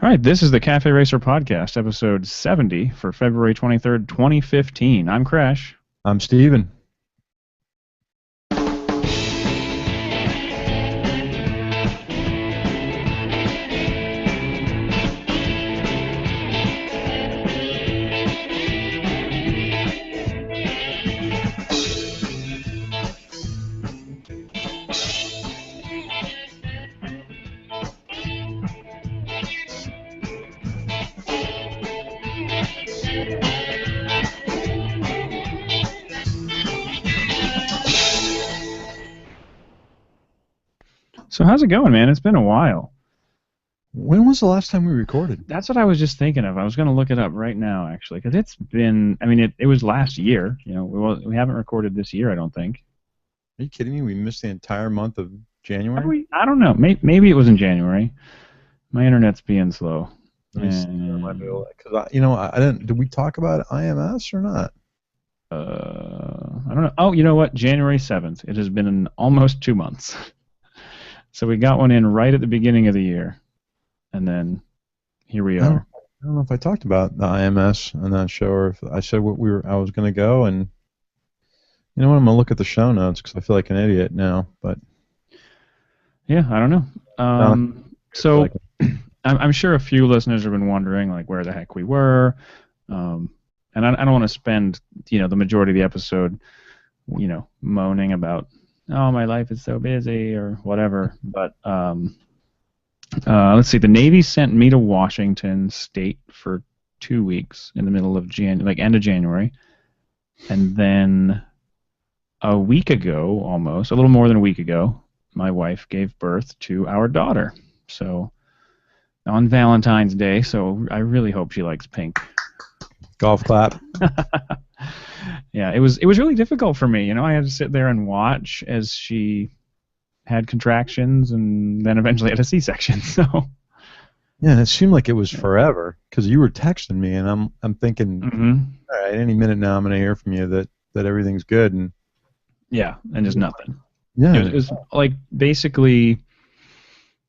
All right, this is the Cafe Racer Podcast, episode 70 for February 23rd, 2015. I'm Crash. I'm Steven. So how's it going, man? It's been a while. When was the last time we recorded? That's what I was just thinking of. I was going to look it up right now, actually, because it's been, I mean, it was last year. You know, we haven't recorded this year, I don't think. Are you kidding me? We missed the entire month of January? Have we? I don't know. Maybe it was in January. My internet's being slow. Because I didn't. Did we talk about IMS or not? I don't know. Oh, you know what? January 7th. It has been almost 2 months. So we got one in right at the beginning of the year. And then here we are. I don't know if I talked about the IMS on that show or if I said I was going to go. And you know what? I'm going to look at the show notes because I feel like an idiot now. But yeah, I don't know. So I'm sure a few listeners have been wondering like where the heck we were. And I don't want to spend the majority of the episode moaning about my life is so busy or whatever. But let's see. The Navy sent me to Washington State for 2 weeks in the middle of end of January, and then a week ago, almost a little more than a week ago, my wife gave birth to our daughter. So on Valentine's Day. So I really hope she likes pink. Golf clap. Yeah, it was really difficult for me. I had to sit there and watch as she had contractions and then eventually had a C-section. So yeah, and it seemed like it was forever because you were texting me, and I'm thinking, all right, any minute now I'm going to hear from you that everything's good, and yeah, and just nothing. Yeah, it was like basically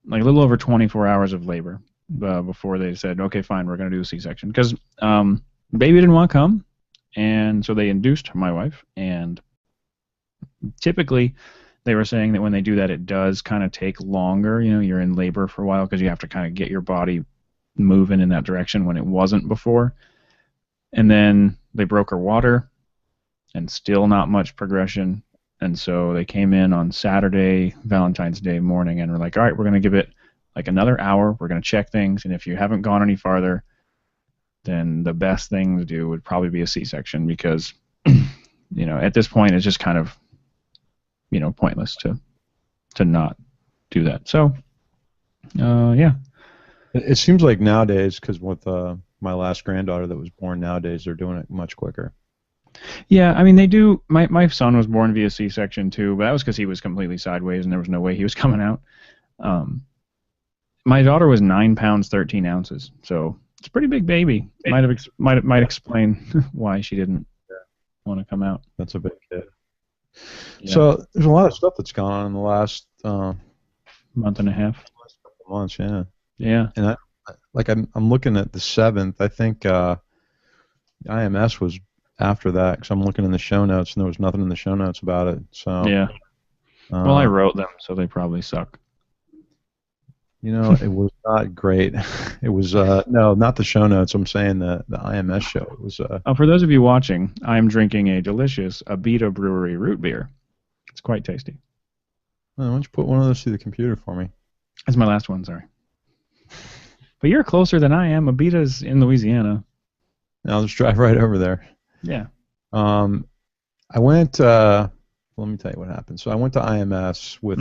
like a little over 24 hours of labor before they said, okay, fine, we're going to do a C-section because baby didn't want to come, and so they induced my wife, and typically they were saying that when they do that, it does kind of take longer. You're in labor for a while because you have to kind of get your body moving in that direction when it wasn't before. And then they broke her water, and still not much progression. And so they came in on Saturday, Valentine's Day morning, and were like, all right, we're going to give it like another hour. We're going to check things, and if you haven't gone any farther, then the best thing to do would probably be a C-section because, at this point it's just kind of, pointless to not do that. So, yeah. It seems like nowadays, because with my last granddaughter that was born nowadays, they're doing it much quicker. Yeah, I mean, they do. My son was born via C-section too, but that was because he was completely sideways and there was no way he was coming out. My daughter was 9 pounds 13 ounces, so it's a pretty big baby. Might explain why she didn't want to come out. That's a big kid. Yeah. So there's a lot of stuff that's gone on in the last month and a half. Last couple of months, yeah. Yeah. And I'm looking at the 7th. I think IMS was after that because I'm looking in the show notes and there was nothing in the show notes about it. So yeah. Well, I wrote them, so they probably suck. It was not great. It was no, not the show notes. I'm saying the IMS show. It was. For those of you watching, I'm drinking a delicious Abita Brewery root beer. It's quite tasty. Why don't you put one of those through the computer for me? That's my last one. Sorry. But you're closer than I am. Abita's in Louisiana. I'll just drive right over there. Yeah. I went. Let me tell you what happened. So I went to IMS with.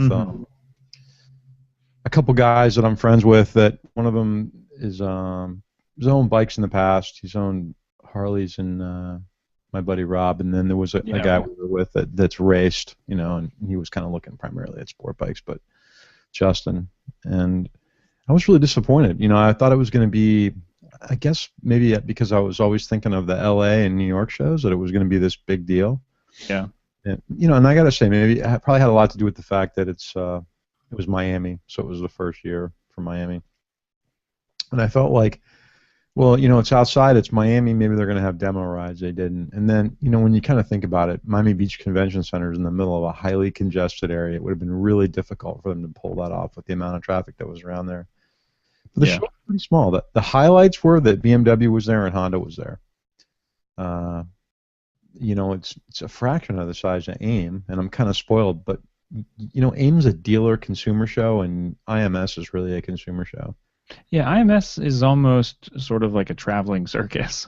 A couple guys that I'm friends with. That one of them is he's owned bikes in the past. He's owned Harleys and my buddy Rob, and then there was a guy we were with that's raced, and he was kind of looking primarily at sport bikes, but Justin, and I was really disappointed. I thought it was going to be, I guess maybe because I was always thinking of the LA and New York shows that it was going to be this big deal. Yeah. And, and I got to say, maybe it probably had a lot to do with the fact that it was Miami, so it was the first year for Miami. And I felt like, well, it's outside, it's Miami, maybe they're going to have demo rides. They didn't. And then, when you kind of think about it, Miami Beach Convention Center is in the middle of a highly congested area. It would have been really difficult for them to pull that off with the amount of traffic that was around there. But the show was pretty small. The highlights were that BMW was there and Honda was there. It's a fraction of the size of AIM, and I'm kind of spoiled, but, AIM's a dealer consumer show, and IMS is really a consumer show. Yeah, IMS is almost sort of like a traveling circus.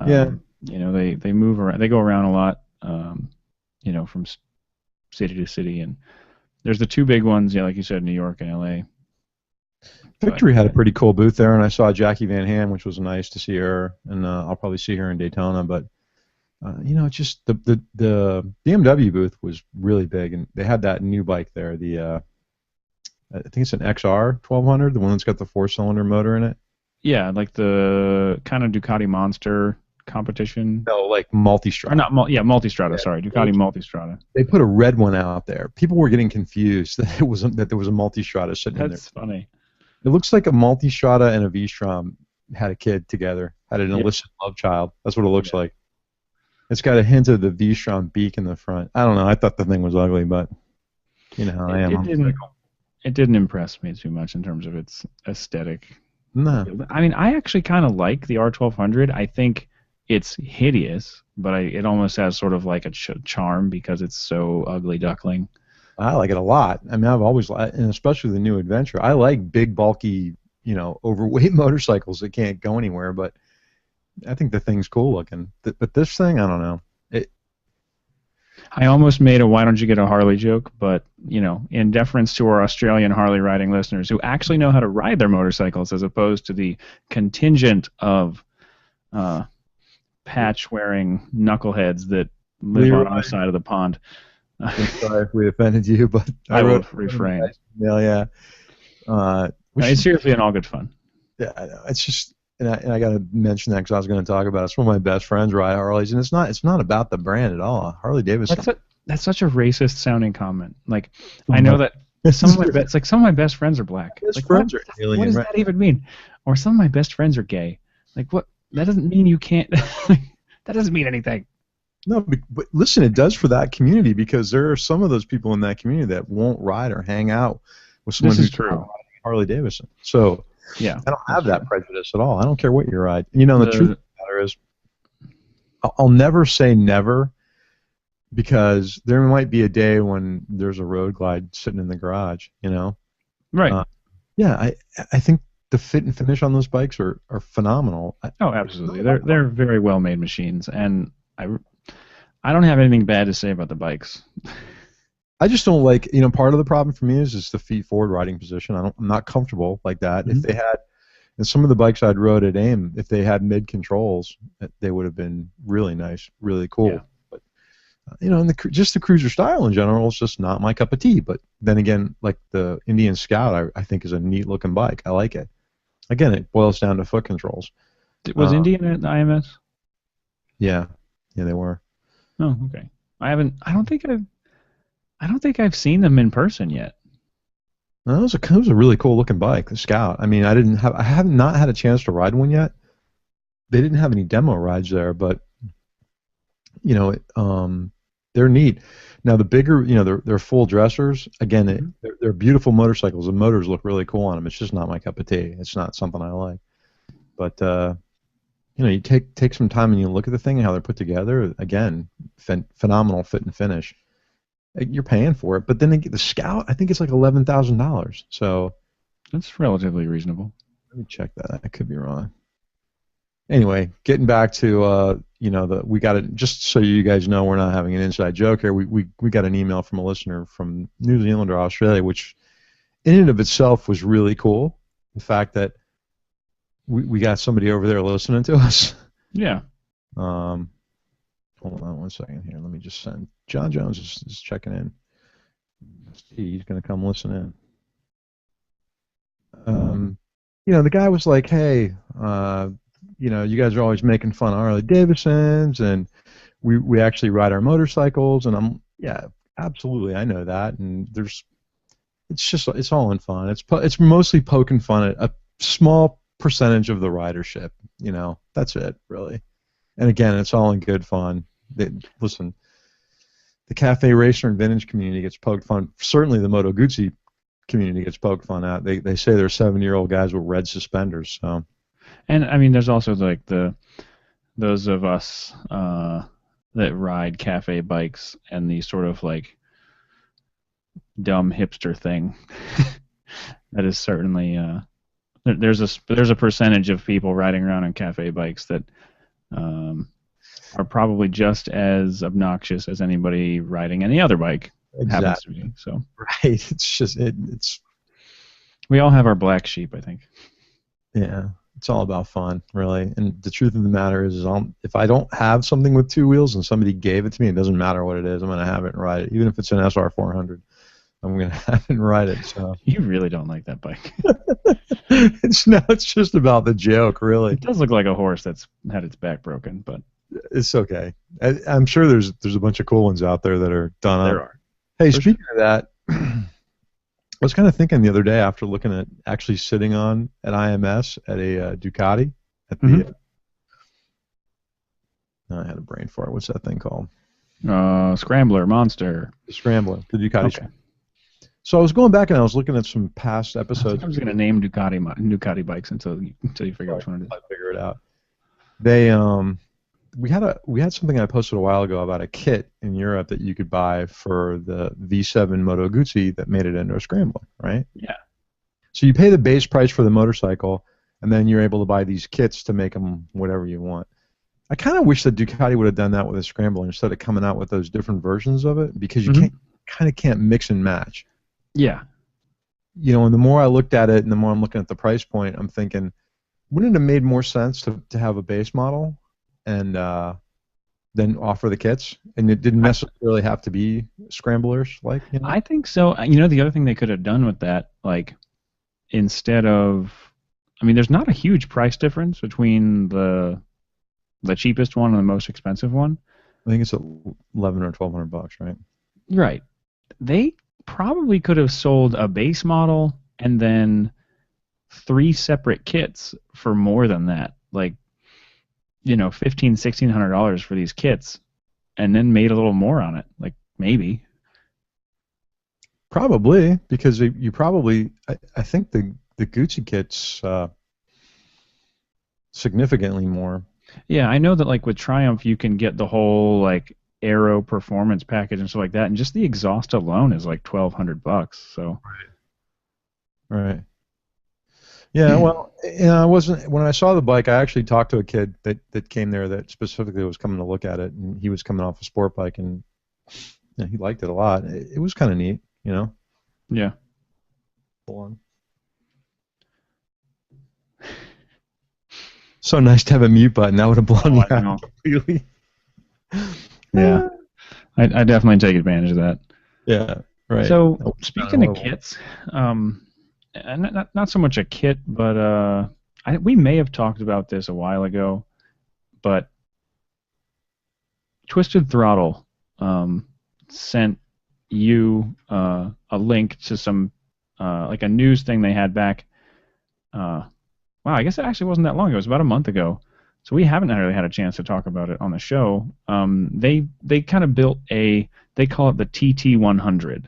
Yeah. They move around. They go around a lot, from city to city. And there's the two big ones, like you said, New York and LA. Victory had a pretty cool booth there, and I saw Jackie Van Ham, which was nice to see her, and I'll probably see her in Daytona. But, it's just the BMW booth was really big, and they had that new bike there, I think it's an XR 1200, the one that's got the 4-cylinder motor in it. Yeah, like the kind of Ducati Monster competition. No, like Multistrada. Multistrada. Yeah. Sorry, Ducati Multistrada. They put a red one out there. People were getting confused that there was a Multistrada sitting in there. That's funny. It looks like a Multistrada and a V-Strom had a kid together, had an illicit love child. That's what it looks like. It's got a hint of the V-Strom beak in the front. I don't know. I thought the thing was ugly, but how I am. It didn't impress me too much in terms of its aesthetic. No. I mean, I actually kind of like the R1200. I think it's hideous, but it almost has sort of like a charm because it's so ugly duckling. I like it a lot. I mean, I've always liked, and especially the new Adventure. I like big, bulky, overweight motorcycles that can't go anywhere, but I think the thing's cool looking. But this thing, I don't know. I almost made a "why don't you get a Harley" joke, but in deference to our Australian Harley riding listeners who actually know how to ride their motorcycles, as opposed to the contingent of patch-wearing knuckleheads that live on our side of the pond. I'm sorry if we offended you, but I will refrain. Yeah. It's seriously in all good fun. Yeah, it's just. And I got to mention that because I was going to talk about it. It's one of my best friends ride Harleys, and it's not about the brand at all. Harley Davidson. That's such a racist sounding comment. Like, I know that some of my best friends are black. Best friends are alien. What does that even mean? Or some of my best friends are gay. Like, what? That doesn't mean you can't. That doesn't mean anything. No, but listen, it does for that community because there are some of those people in that community that won't ride or hang out with someone who's riding Harley Davidson. So. Yeah, I don't have that prejudice at all. I don't care what you ride. The truth of the matter is, I'll never say never, because there might be a day when there's a road glide sitting in the garage. Right. Yeah, I think the fit and finish on those bikes are phenomenal. Oh, absolutely. They're very well made machines, and I don't have anything bad to say about the bikes. I just don't like, part of the problem for me is the feet forward riding position. I'm not comfortable like that. Mm-hmm. If they had, and some of the bikes I'd rode at AIM, if they had mid controls, they would have been really nice, really cool. Yeah. But and just the cruiser style in general is just not my cup of tea. But then again, like the Indian Scout, I think is a neat looking bike. I like it. Again, it boils down to foot controls. Was Indian at the IMS? Yeah, they were. Oh, okay. I don't think I've seen them in person yet. No, it was a really cool looking bike, the Scout. I mean, I have not had a chance to ride one yet. They didn't have any demo rides there, but they're neat. Now the bigger, they're full dressers. Again, they're beautiful motorcycles. The motors look really cool on them. It's just not my cup of tea. It's not something I like. But you take some time and you look at the thing and how they're put together. Again, phenomenal fit and finish. You're paying for it, but then the Scout, I think it's like $11,000. So that's relatively reasonable. Let me check that. I could be wrong. Anyway, getting back to we got it. Just so you guys know, we're not having an inside joke here. We got an email from a listener from New Zealand or Australia, which in and of itself was really cool. The fact that we got somebody over there listening to us. Yeah. Hold on one second here. Let me just send. John Jones is checking in. He's going to come listen in. The guy was like, hey, you guys are always making fun of Harley Davidsons, and we actually ride our motorcycles, and yeah, absolutely, I know that, and it's all in fun. It's mostly poking fun at a small percentage of the ridership. That's it, really. And again, it's all in good fun. Listen, the cafe racer and vintage community gets poked fun. Certainly, the Moto Guzzi community gets poked fun at. They say they're 7-year-old guys with red suspenders. So, and I mean, there's also like those of us that ride cafe bikes and the sort of like dumb hipster thing. That is certainly there's a percentage of people riding around on cafe bikes that are probably just as obnoxious as anybody riding any other bike happens to be. So right, it's just it's. We all have our black sheep, I think. Yeah, it's all about fun, really. And the truth of the matter is if I don't have something with 2 wheels and somebody gave it to me, it doesn't matter what it is. I'm going to have it and ride it, even if it's an SR400. I'm going to have it and ride it. So you really don't like that bike. It's just about the joke, really. It does look like a horse that's had its back broken, but it's okay. I'm sure there's a bunch of cool ones out there that are done up. There are. Hey, speaking of that, I was kind of thinking the other day after looking at actually sitting on an IMS at a Ducati at the. I had a brain fart. What's that thing called? Scrambler, Monster. The Scrambler, the Ducati. Okay. So I was going back and I was looking at some past episodes. I was going to name Ducati bikes until you figure out which one it is. I figure it out. They we had something I posted a while ago about a kit in Europe that you could buy for the V7 Moto Guzzi that made it into a Scrambler, right? Yeah. So you pay the base price for the motorcycle, and then you're able to buy these kits to make them whatever you want. I kind of wish that Ducati would have done that with a Scrambler instead of coming out with those different versions of it, because you can't mix and match. Yeah. And the more I looked at it and the more I'm looking at the price point, I'm thinking, wouldn't it have made more sense to have a base model and then offer the kits? And it didn't necessarily have to be scramblers, like. I think so. The other thing they could have done with that, like, instead of, there's not a huge price difference between the cheapest one and the most expensive one. I think it's $1,100 or $1,200, right? Right. They probably could have sold a base model and then 3 separate kits for more than that, like $1,500-$1,600 for these kits, and then made a little more on it, like maybe. Probably, because you probably I think the Guzzi kit's significantly more. Yeah, I know that like with Triumph you can get the whole like aero performance package and stuff like that, and just the exhaust alone is like $1,200. So. Right. Yeah. Well, I wasn't when I saw the bike. I actually talked to a kid that came there that specifically was coming to look at it, and he was coming off a sport bike, and he liked it a lot. It was kind of neat, Yeah. So nice to have a mute button. That would have blown me out completely. Yeah, I definitely take advantage of that. Yeah, right. So speaking of kits, not so much a kit, but we may have talked about this a while ago, but Twisted Throttle sent you a link to some like a news thing they had back. Wow, I guess it actually wasn't that long ago. It was about a month ago. So we haven't really had a chance to talk about it on the show. They kind of built they call it the TT100.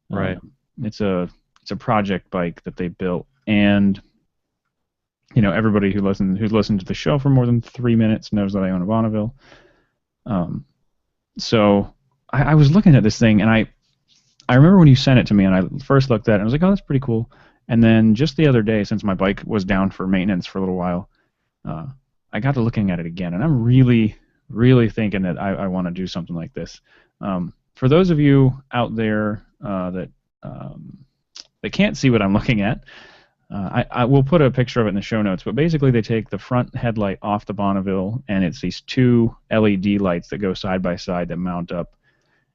Right. It's a project bike that they built, and everybody who's listened to the show for more than 3 minutes knows that I own a Bonneville. So I was looking at this thing, and I remember when you sent it to me, and I first looked at it, and I was like, oh, that's pretty cool. And then just the other day, since my bike was down for maintenance for a little while, I got to looking at it again, and I'm really, really thinking that I want to do something like this. For those of you out there that can't see what I'm looking at, I will put a picture of it in the show notes, but basically they take the front headlight off the Bonneville, and it's these 2 LED lights that go side by side that mount up,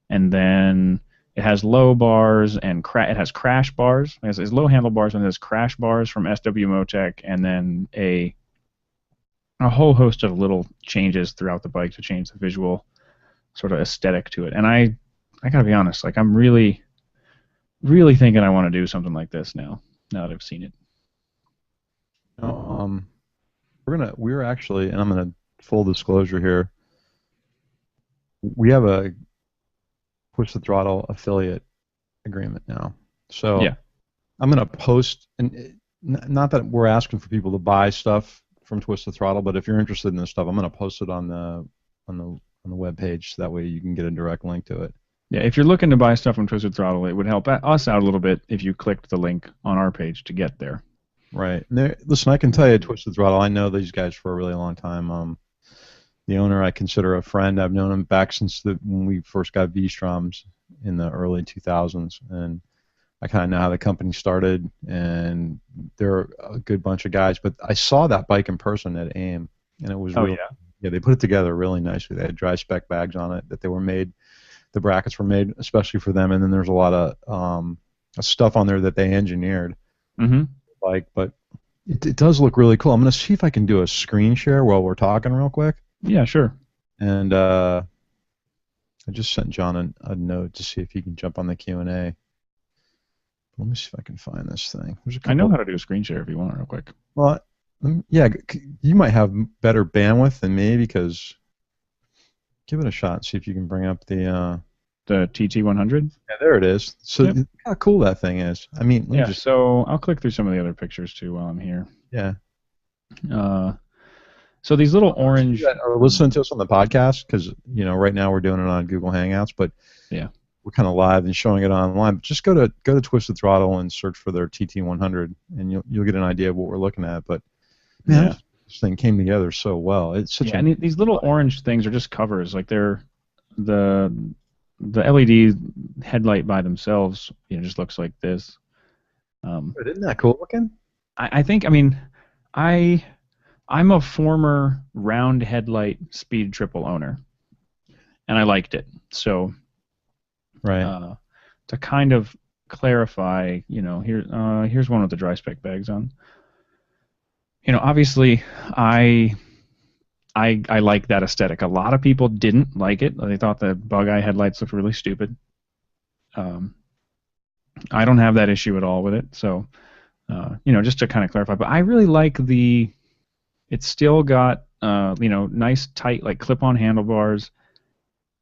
and then it has low bars and it has crash bars. It has low handlebars, and it has crash bars from SWMOTECH, and then a whole host of little changes throughout the bike to change the visual sort of aesthetic to it. And I gotta be honest, like I'm really, really thinking I want to do something like this now that I've seen it. we're actually, and I'm gonna full disclosure here. We have a Push the Throttle affiliate agreement now, so Yeah. I'm gonna post, and not that we're asking for people to buy stuff from Twist the Throttle, but if you're interested in this stuff, I'm gonna post it on the web page, so that way you can get a direct link to it. Yeah, if you're looking to buy stuff from Twisted Throttle, it would help us out a little bit if you clicked the link on our page to get there. Right. And listen, I can tell you, Twisted Throttle, I know these guys for a really long time. The owner I consider a friend. I've known him back since when we first got V-Stroms in the early 2000s, and I kind of know how the company started, and they're a good bunch of guys. But I saw that bike in person at AIM, and it was yeah, they put it together really nicely. They had dry spec bags on it that they were made. The brackets were made especially for them, and then there's a lot of stuff on there that they engineered. Mm-hmm. But it does look really cool. I'm going to see if I can do a screen share while we're talking real quick. Yeah, sure. And I just sent John a note to see if he can jump on the Q&A. Let me see if I can find this thing. I know how to do a screen share if you want real quick. Well, yeah, you might have better bandwidth than me, because give it a shot and see if you can bring up the TT100. Yeah, there it is. So yep. How cool that thing is. I mean, yeah. So I'll click through some of the other pictures too while I'm here. Yeah. So these little orange. Are listening to us on the podcast, because right now we're doing it on Google Hangouts, but yeah, we're kind of live and showing it online. But just go to Twisted Throttle and search for their TT100, and you'll get an idea of what we're looking at. But man, this thing came together so well. It's such and these little orange things are just covers. Like they're the LED headlight by themselves, just looks like this. Isn't that cool looking? I think. I mean, I'm a former round headlight Speed Triple owner, and I liked it. So, right. To kind of clarify, here's one with the dry spec bags on. Obviously, I like that aesthetic. A lot of people didn't like it. They thought the bug eye headlights looked really stupid. I don't have that issue at all with it. So, just to kind of clarify, but I really like it's still got, nice tight, like clip-on handlebars,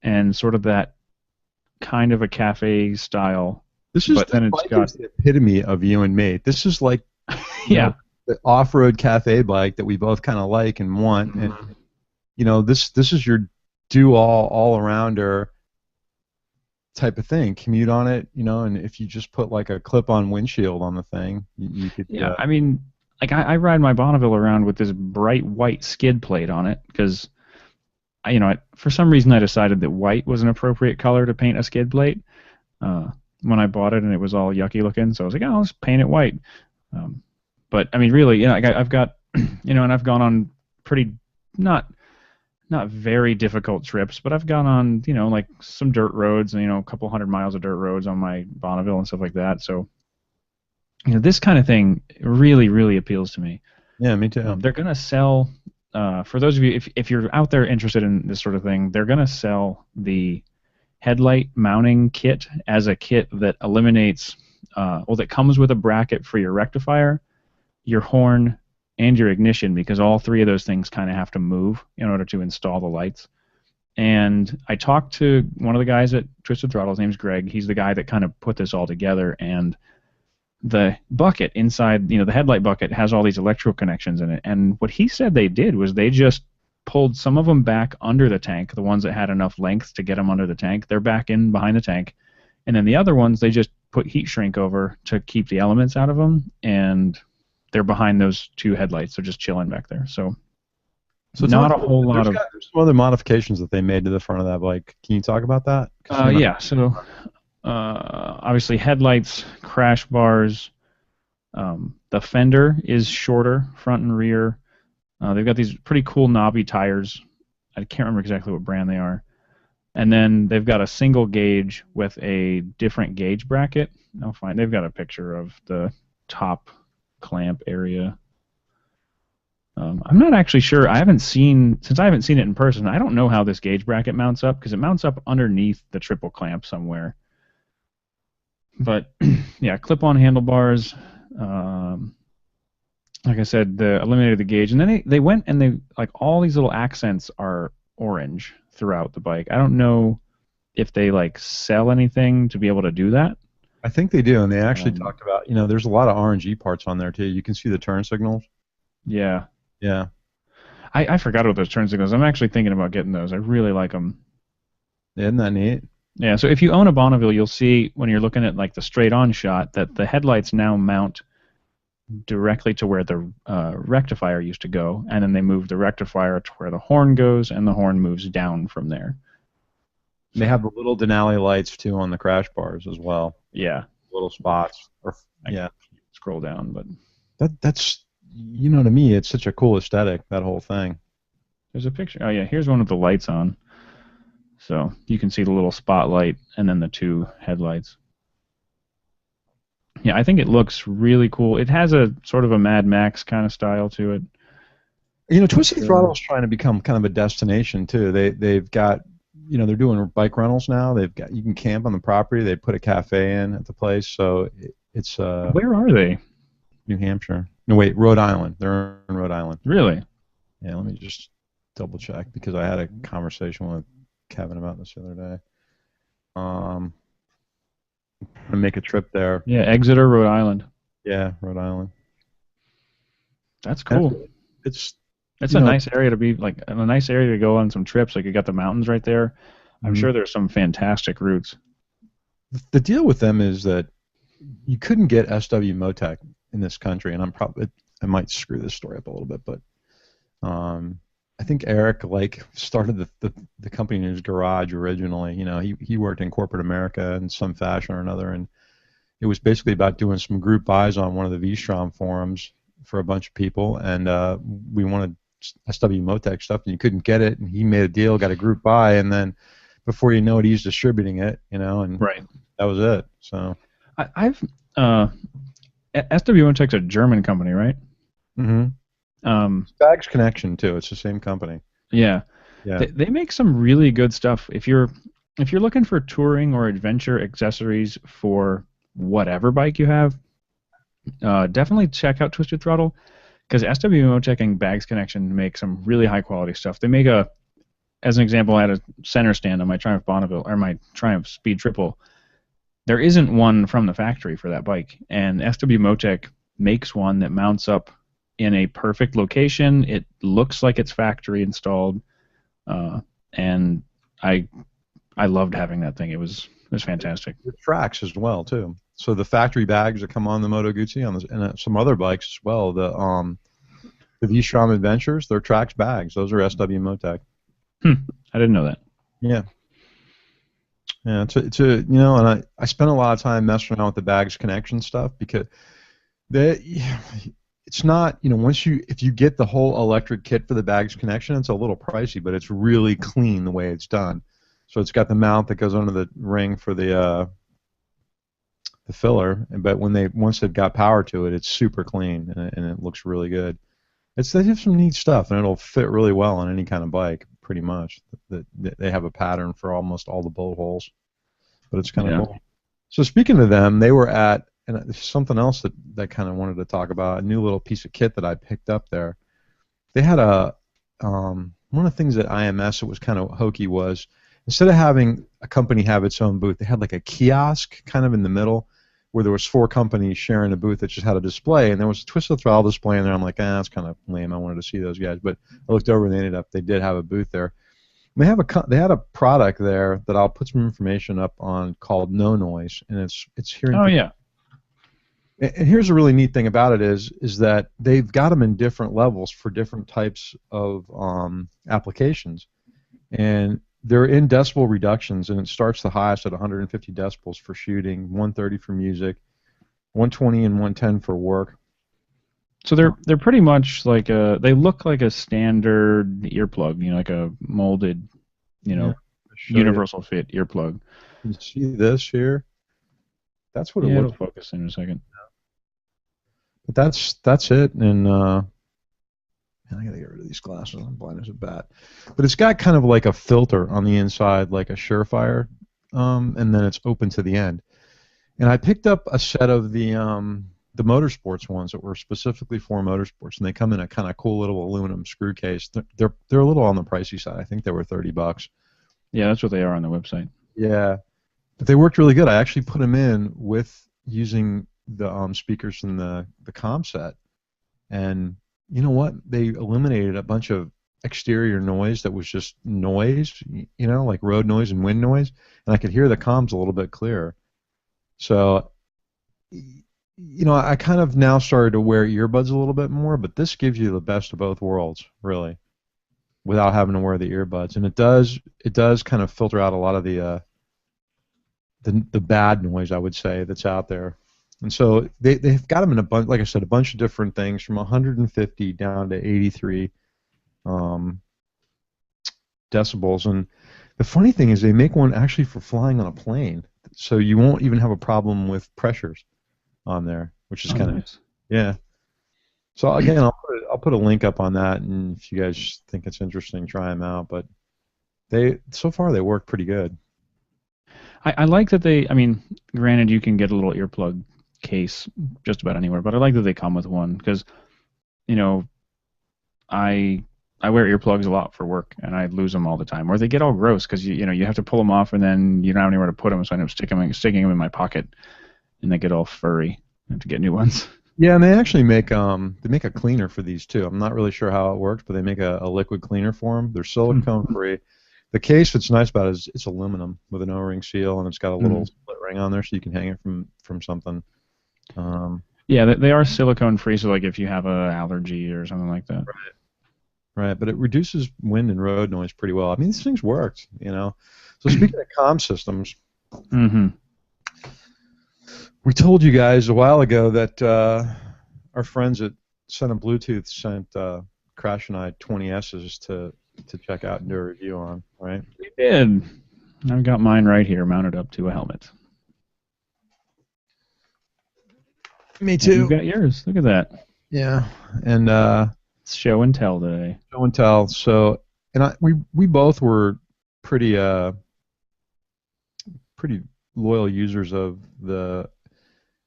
and sort of that kind of a cafe style. This is the epitome of you and me. This is like, the off-road cafe bike that we both kind of like and want, and this is your all-arounder type of thing. Commute on it, and if you just put like a clip-on windshield on the thing, you could. Yeah, I mean, like I ride my Bonneville around with this bright white skid plate on it because, for some reason I decided that white was an appropriate color to paint a skid plate when I bought it, and it was all yucky looking. So I was like, I'll just paint it white. But I mean, really, I've got, and I've gone on pretty not very difficult trips, but I've gone on, like some dirt roads and a couple 100 miles of dirt roads on my Bonneville and stuff like that. So, this kind of thing really, really appeals to me. Yeah, me too. They're gonna sell. For those of you, if you're out there interested in this sort of thing, they're gonna sell the headlight mounting kit as a kit that eliminates, that comes with a bracket for your rectifier, your horn, and your ignition, because all three of those things kind of have to move in order to install the lights. And I talked to one of the guys at Twisted Throttle. His name's Greg. He's the guy that kind of put this all together. And the bucket inside, the headlight bucket has all these electrical connections in it. And what he said they did was they just pulled some of them back under the tank, the ones that had enough length to get them under the tank. They're back in behind the tank. And then the other ones, they just put heat shrink over to keep the elements out of them. And they're behind those two headlights. They're just chilling back there. So not a whole lot of... There's some other modifications that they made to the front of that bike. Can you talk about that? Yeah, so obviously headlights, crash bars, the fender is shorter, front and rear. They've got these pretty cool knobby tires. I can't remember exactly what brand they are. And then they've got a single gauge with a different gauge bracket. I'll find... They've got a picture of the top clamp area. I'm not actually sure. Since I haven't seen it in person, I don't know how this gauge bracket mounts up, because it mounts up underneath the triple clamp somewhere. But yeah, clip-on handlebars. like I said, eliminated the gauge, and then they went and they like all these little accents are orange throughout the bike. I don't know if they like sell anything to be able to do that. I think they do, and they actually talked about, there's a lot of RNG parts on there too. You can see the turn signals. Yeah. Yeah. I forgot about those turn signals. I'm actually thinking about getting those. I really like them. Isn't that neat? Yeah, so if you own a Bonneville, you'll see when you're looking at like the straight-on shot that the headlights now mount directly to where the rectifier used to go, and then they move the rectifier to where the horn goes, and the horn moves down from there. They have the little Denali lights too on the crash bars as well. Yeah, little spots. Yeah, scroll down, but that's to me, it's such a cool aesthetic, that whole thing. There's a picture. Oh yeah, here's one with the lights on. So you can see the little spotlight and then the two headlights. Yeah, I think it looks really cool. It has a sort of a Mad Max kind of style to it. Twisted Throttle is trying to become kind of a destination too. They've got, they're doing bike rentals now. You can camp on the property. They put a cafe in at the place, so it's. Where are they? New Hampshire. No, wait, Rhode Island. They're in Rhode Island. Really? Yeah. Let me just double check because I had a conversation with Kevin about this the other day. I'm gonna make a trip there. Yeah, Exeter, Rhode Island. Yeah, Rhode Island. That's cool. It's a nice area to be, like a nice area to go on some trips. Like you got the mountains right there. I'm sure there's some fantastic routes. The deal with them is that you couldn't get SWMOTECH in this country, and I might screw this story up a little bit, but I think Eric started the company in his garage originally. He worked in corporate America in some fashion or another, and it was basically about doing some group buys on one of the V-Strom forums for a bunch of people, and we wanted SWMOTECH stuff, and you couldn't get it, and he made a deal, got a group buy, and then before you know it, he's distributing it, and right. That was it. So I've SWMOTECH's a German company, right? Mm-hmm. Bags Connection too. It's the same company. Yeah. They make some really good stuff. If you're looking for touring or adventure accessories for whatever bike you have, definitely check out Twisted Throttle, because SWMOTECH and Bags Connection make some really high quality stuff. They make as an example, I had a center stand on my Triumph Bonneville or my Triumph Speed Triple. There isn't one from the factory for that bike, and SWMOTECH makes one that mounts up in a perfect location. It looks like it's factory installed, and I loved having that thing. It was fantastic. It tracks as well too. So the factory bags that come on the Moto Guzzi and some other bikes as well. The V-Strom Adventures, they're tracks bags. Those are SWMOTECH. I didn't know that. Yeah. Yeah, and I spent a lot of time messing around with the Bags Connection stuff because it's not, if you get the whole electric kit for the Bags Connection, it's a little pricey, but it's really clean the way it's done. So it's got the mount that goes under the ring for the filler, but once they've got power to it, it's super clean and it looks really good. They have some neat stuff, and it'll fit really well on any kind of bike, pretty much. They have a pattern for almost all the bullet holes, but it's kind of cool. So speaking of them, they were at, and there's something else that kind of wanted to talk about, a new little piece of kit that I picked up there. They had one of the things at IMS that was kind of hokey was, instead of having a company have its own booth, they had like a kiosk kind of in the middle where there was 4 companies sharing a booth that just had a display, and there was a Twisted Throttle display in there. I'm like, that's kind of lame. I wanted to see those guys, but I looked over and they did have a booth there. They had a product there that I'll put some information up on called No Noise, and it's hearing. Oh yeah. And here's a really neat thing about it is that they've got them in different levels for different types of applications, and they're in decibel reductions, and it starts the highest at 150 decibels for shooting, 130 for music, 120 and 110 for work. So they're pretty much like they look like a standard earplug, like a molded, universal fit earplug. You see this here? That's what it looks like. It'll focus in a second. But that's it, and I gotta get rid of these glasses. I'm blind as a bat. But it's got kind of like a filter on the inside, like a Surefire, and then it's open to the end. And I picked up a set of the the motorsports ones that were specifically for motorsports, and they come in a kind of cool little aluminum screw case. They're a little on the pricey side. I think they were $30. Yeah, that's what they are on the website. Yeah, but they worked really good. I actually put them in with using the speakers from the comm set, and you know what? They eliminated a bunch of exterior noise that was just noise, you know, like road noise and wind noise, and I could hear the comms a little bit clearer. So, you know, I kind of now started to wear earbuds a little bit more, but this gives you the best of both worlds, really, without having to wear the earbuds, and it does kind of filter out a lot of the bad noise, I would say, that's out there. And so they've got them in a bunch, like I said, a bunch of different things from 150 down to 83 decibels. And the funny thing is they make one actually for flying on a plane, so you won't even have a problem with pressures on there, which is kind of nice. Yeah. So again, I'll put a link up on that, and if you guys think it's interesting, try them out. But so far they work pretty good. I like that I mean, granted, you can get a little earplug case just about anywhere, but I like that they come with one because, you know, I wear earplugs a lot for work, and I lose them all the time, or they get all gross because you know you have to pull them off, and then you don't have anywhere to put them, so I end up sticking them in my pocket, and they get all furry. I have to get new ones. Yeah, and they actually make a cleaner for these too. I'm not really sure how it works, but they make a liquid cleaner for them. They're silicone free. The case, what's nice about it is it's aluminum with an O-ring seal, and it's got a little split ring on there, so you can hang it from something. Yeah, they are silicone free, so like if you have an allergy or something like that. Right, but it reduces wind and road noise pretty well. I mean, these things worked, you know. So speaking of comm systems, we told you guys a while ago that our friends at Sena Bluetooth sent Crash and I 20Ss to check out and do a review on, right? We did. I've got mine right here mounted up to a helmet. Me too. You've got yours. Look at that. Yeah, and it's show and tell today. Show and tell. So, and we both were pretty loyal users of the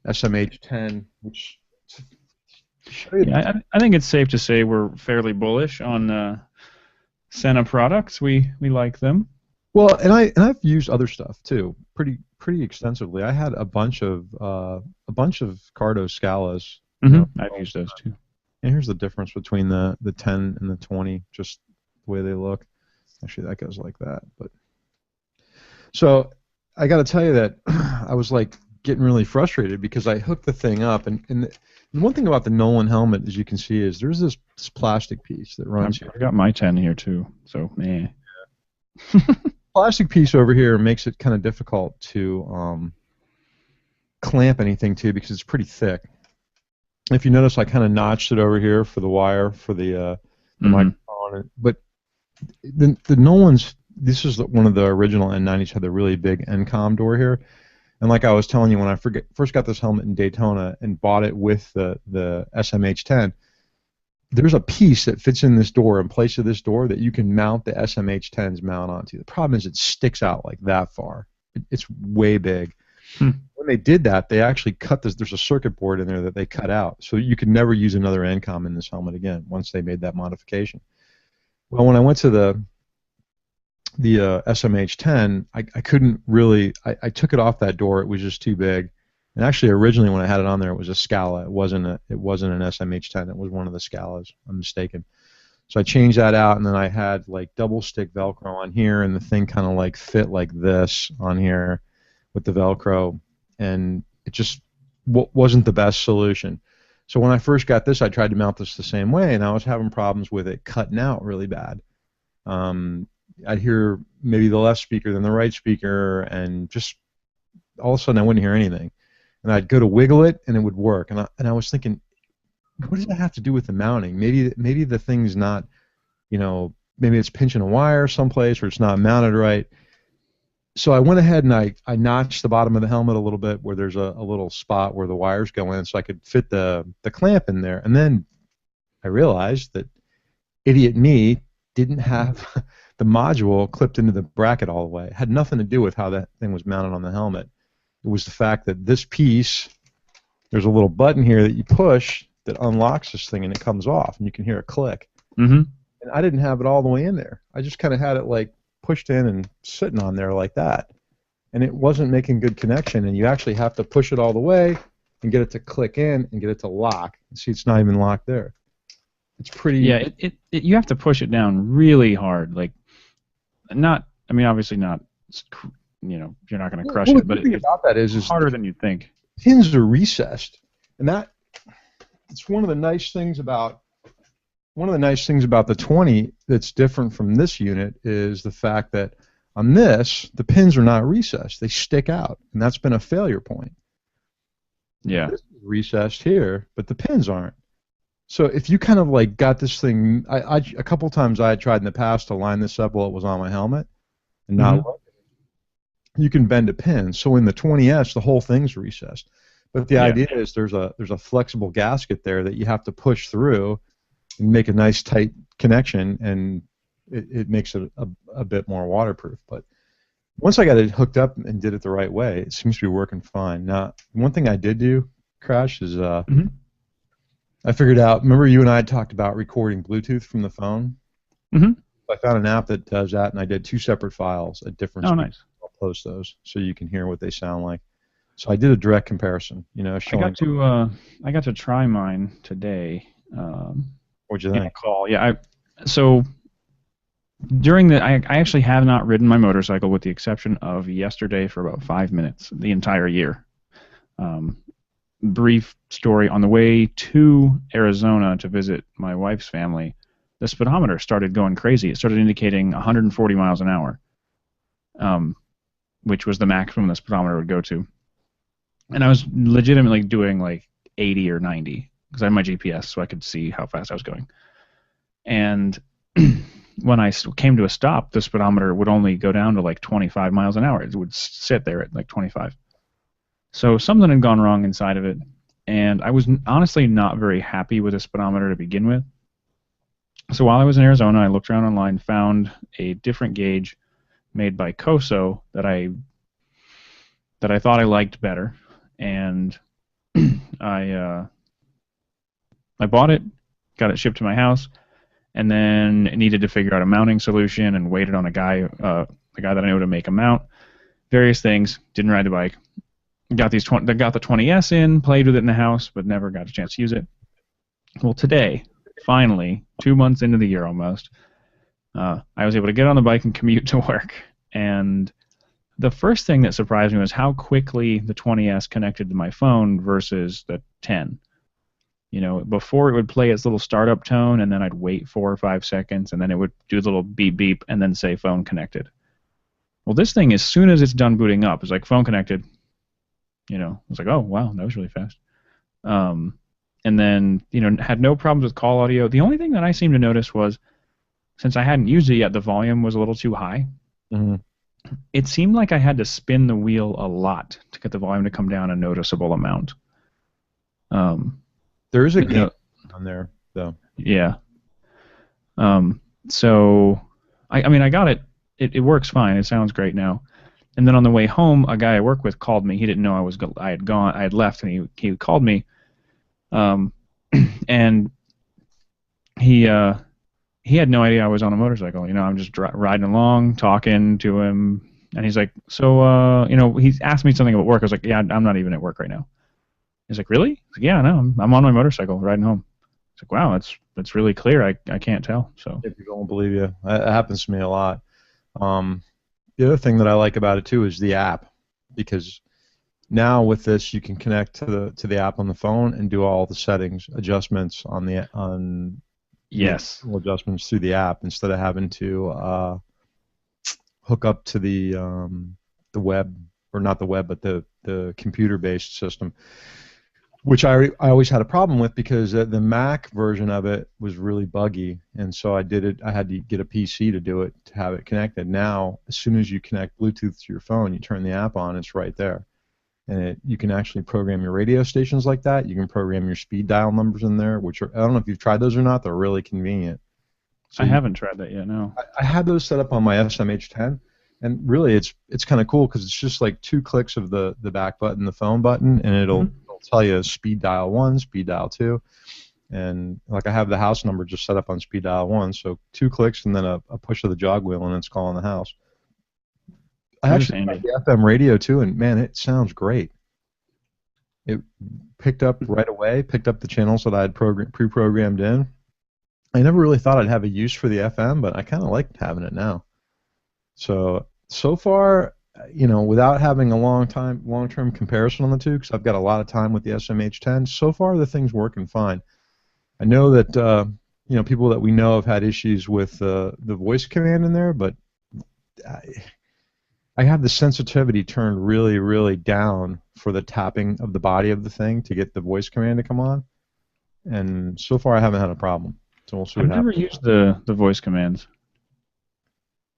SMH10, which yeah, I think it's safe to say we're fairly bullish on Sena products. We like them. Well, and I've used other stuff too, pretty extensively. I had a bunch of Cardo Scalas. I've used those too. And here's the difference between the 10 and the 20, just the way they look. Actually, that goes like that. But so I got to tell you that I was like getting really frustrated because I hooked the thing up, and one thing about the Nolan helmet, as you can see, is there's this plastic piece that runs here. I got my 10 here too, so yeah. Plastic piece over here makes it kind of difficult to clamp anything to because it's pretty thick. If you notice, I kind of notched it over here for the wire for the microphone, but the Nolans. This is one of the original N90s had the really big NCOM door here, and like I was telling you when I first got this helmet in Daytona and bought it with the SMH10, there's a piece that fits in this door, in place of this door, that you can mount the SMH10's mount onto. The problem is it sticks out like that far. It's way big. When they did that, they actually cut this. There's a circuit board in there that they cut out, so you could never use another NCOM in this helmet again once they made that modification. Well, when I went to the SMH10, I couldn't really. I took it off that door. It was just too big. And actually, originally when I had it on there, it was a Scala. It wasn't an SMH10. It was one of the Scalas. I'm mistaken. So I changed that out, and then I had like double stick Velcro on here, and the thing kind of like fit like this on here with the Velcro, and it just wasn't the best solution. So when I first got this, I tried to mount this the same way, and I was having problems with it cutting out really bad. I'd hear maybe the left speaker than the right speaker, and just all of a sudden I wouldn't hear anything. And I'd go to wiggle it, and it would work. And I was thinking, what does that have to do with the mounting? Maybe the thing's not, you know, maybe it's pinching a wire someplace, or it's not mounted right. So I went ahead and I notched the bottom of the helmet a little bit where there's a little spot where the wires go in, so I could fit the clamp in there. And then I realized that idiot me didn't have the module clipped into the bracket all the way. It had nothing to do with how that thing was mounted on the helmet. It was the fact that this piece there's a little button here that you push that unlocks this thing, and it comes off, and you can hear a click. Mm-hmm. And I didn't have it all the way in there. I just kind of had it like pushed in and sitting on there like that. And it wasn't making good connection, and you actually have to push it all the way and get it to click in and get it to lock. See, it's not even locked there. It's pretty... Yeah, you have to push it down really hard. Like, not, I mean, obviously not, you know, you're not going to crush it, but the thing about that is harder than you'd think. Pins are recessed, and it's one of the nice things about the 20 that's different from this unit is the fact that on this, the pins are not recessed. They stick out, and that's been a failure point. Yeah. This is recessed here, but the pins aren't. So if you kind of like got this thing, a couple times I had tried in the past to line this up while it was on my helmet, and not you can bend a pin. So in the 20S, the whole thing's recessed. But the idea is there's a flexible gasket there that you have to push through and make a nice tight connection, and it makes it a bit more waterproof. But once I got it hooked up and did it the right way, it seems to be working fine. Now, one thing I did do, Crash, is I figured out, remember you and I had talked about recording Bluetooth from the phone? Mm-hmm. I found an app that does that, and I did 2 separate files at different speeds. Nice. I'll post those so you can hear what they sound like. So I did a direct comparison, you know, showing... I got to try mine today. What'd you think? Call. Yeah, so during I actually have not ridden my motorcycle with the exception of yesterday for about 5 minutes the entire year. Brief story, on the way to Arizona to visit my wife's family, the speedometer started going crazy. It started indicating 140 miles an hour, which was the maximum the speedometer would go to. And I was legitimately doing like 80 or 90 because I had my GPS so I could see how fast I was going. And when I came to a stop, the speedometer would only go down to like 25 miles an hour. It would sit there at like 25. So something had gone wrong inside of it, and I was honestly not very happy with the speedometer to begin with. So while I was in Arizona, I looked around online, found a different gauge made by Koso that I thought I liked better, and I bought it, got it shipped to my house, and then needed to figure out a mounting solution and waited on the guy that I knew to make a mount, various things. Didn't ride the bike. Got the 20S in, played with it in the house, but never got a chance to use it. Well, today, finally, 2 months into the year almost, I was able to get on the bike and commute to work. And the first thing that surprised me was how quickly the 20S connected to my phone versus the 10. You know, before it would play its little startup tone, and then I'd wait 4 or 5 seconds, and then it would do a little beep beep, and then say phone connected. Well, this thing, as soon as it's done booting up, it's like phone connected. You know, I was like, oh, wow, that was really fast. And then, you know, had no problems with call audio. The only thing that I seemed to notice was, since I hadn't used it yet, the volume was a little too high. Mm-hmm. It seemed like I had to spin the wheel a lot to get the volume to come down a noticeable amount. There is a gain on there, though. Yeah. So, I mean, I got it. It works fine. It sounds great now. And then on the way home, a guy I work with called me. He didn't know I had left, and he called me. And he had no idea I was on a motorcycle. You know, I'm just riding along, talking to him, and he's like, so, you know, he asked me something about work. I was like, yeah, I'm not even at work right now. He's like, really? I was like, yeah, no, I'm on my motorcycle riding home. He's like, wow, that's really clear. I can't tell. So if people don't believe you, it happens to me a lot. The other thing that I like about it too is the app, because now with this you can connect to the app on the phone and do all the settings adjustments yes, adjustments through the app instead of having to hook up to the web, or not the web, but the computer-based system, which I always had a problem with because the Mac version of it was really buggy, and so I had to get a PC to do it, to have it connected. Now, as soon as you connect Bluetooth to your phone, you turn the app on, it's right there. And you can actually program your radio stations like that. You can program your speed dial numbers in there, which I don't know if you've tried those or not. They're really convenient. So I haven't tried that yet, no. I had those set up on my SMH10, and really it's kind of cool because it's just like 2 clicks of the back button, the phone button, and it'll tell you speed dial 1, speed dial 2, and like I have the house number just set up on speed dial 1, so 2 clicks and then a push of the jog wheel and it's calling the house. I actually got the FM radio too, and man, it sounds great. It picked up right away, picked up the channels that I had pre-programmed in. I never really thought I'd have a use for the FM, but I kind of like having it now. So far, you know, without having a long-term comparison on the two, because I've got a lot of time with the SMH10, so far the thing's working fine. I know that you know, people that we know have had issues with the voice command in there, but I have the sensitivity turned really, really down for the tapping of the body of the thing to get the voice command to come on, and so far I haven't had a problem. So we'll see what happens. I've never used the voice commands.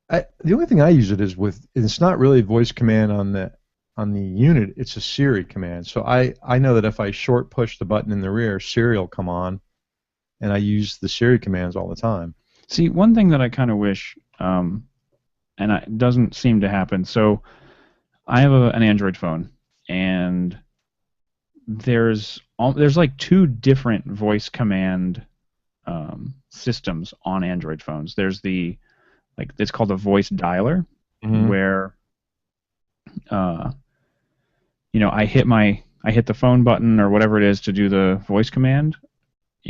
The only thing I use it is with, it's not really voice command on the unit, it's a Siri command. So I know that if I short push the button in the rear, Siri will come on, and I use the Siri commands all the time. See, one thing that I kind of wish, and it doesn't seem to happen. So I have an Android phone, and there's like 2 different voice command systems on Android phones. There's it's called a voice dialer, where you know, I hit the phone button or whatever it is to do the voice command,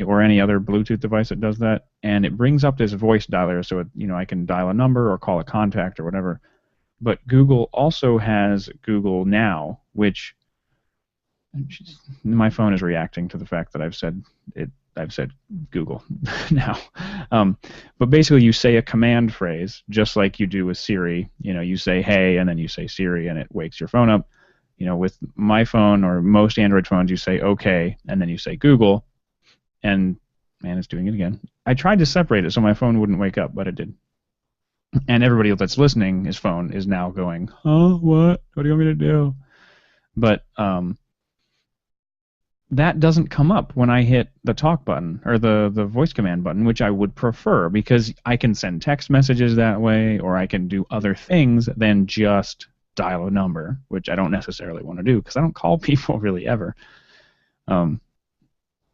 or any other Bluetooth device that does that, and it brings up this voice dialer, so you know, I can dial a number or call a contact or whatever. But Google also has Google Now, which my phone is reacting to the fact that I've said Google now. But basically, you say a command phrase just like you do with Siri. You know, you say hey, and then you say Siri, and it wakes your phone up. You know, with my phone or most Android phones, you say okay, and then you say Google, and man, it's doing it again. I tried to separate it so my phone wouldn't wake up, but it did. And everybody that's listening, his phone is now going, huh, what? What do you want me to do? But that doesn't come up when I hit the talk button or the voice command button, which I would prefer, because I can send text messages that way, or I can do other things than just dial a number, which I don't necessarily want to do because I don't call people really ever. So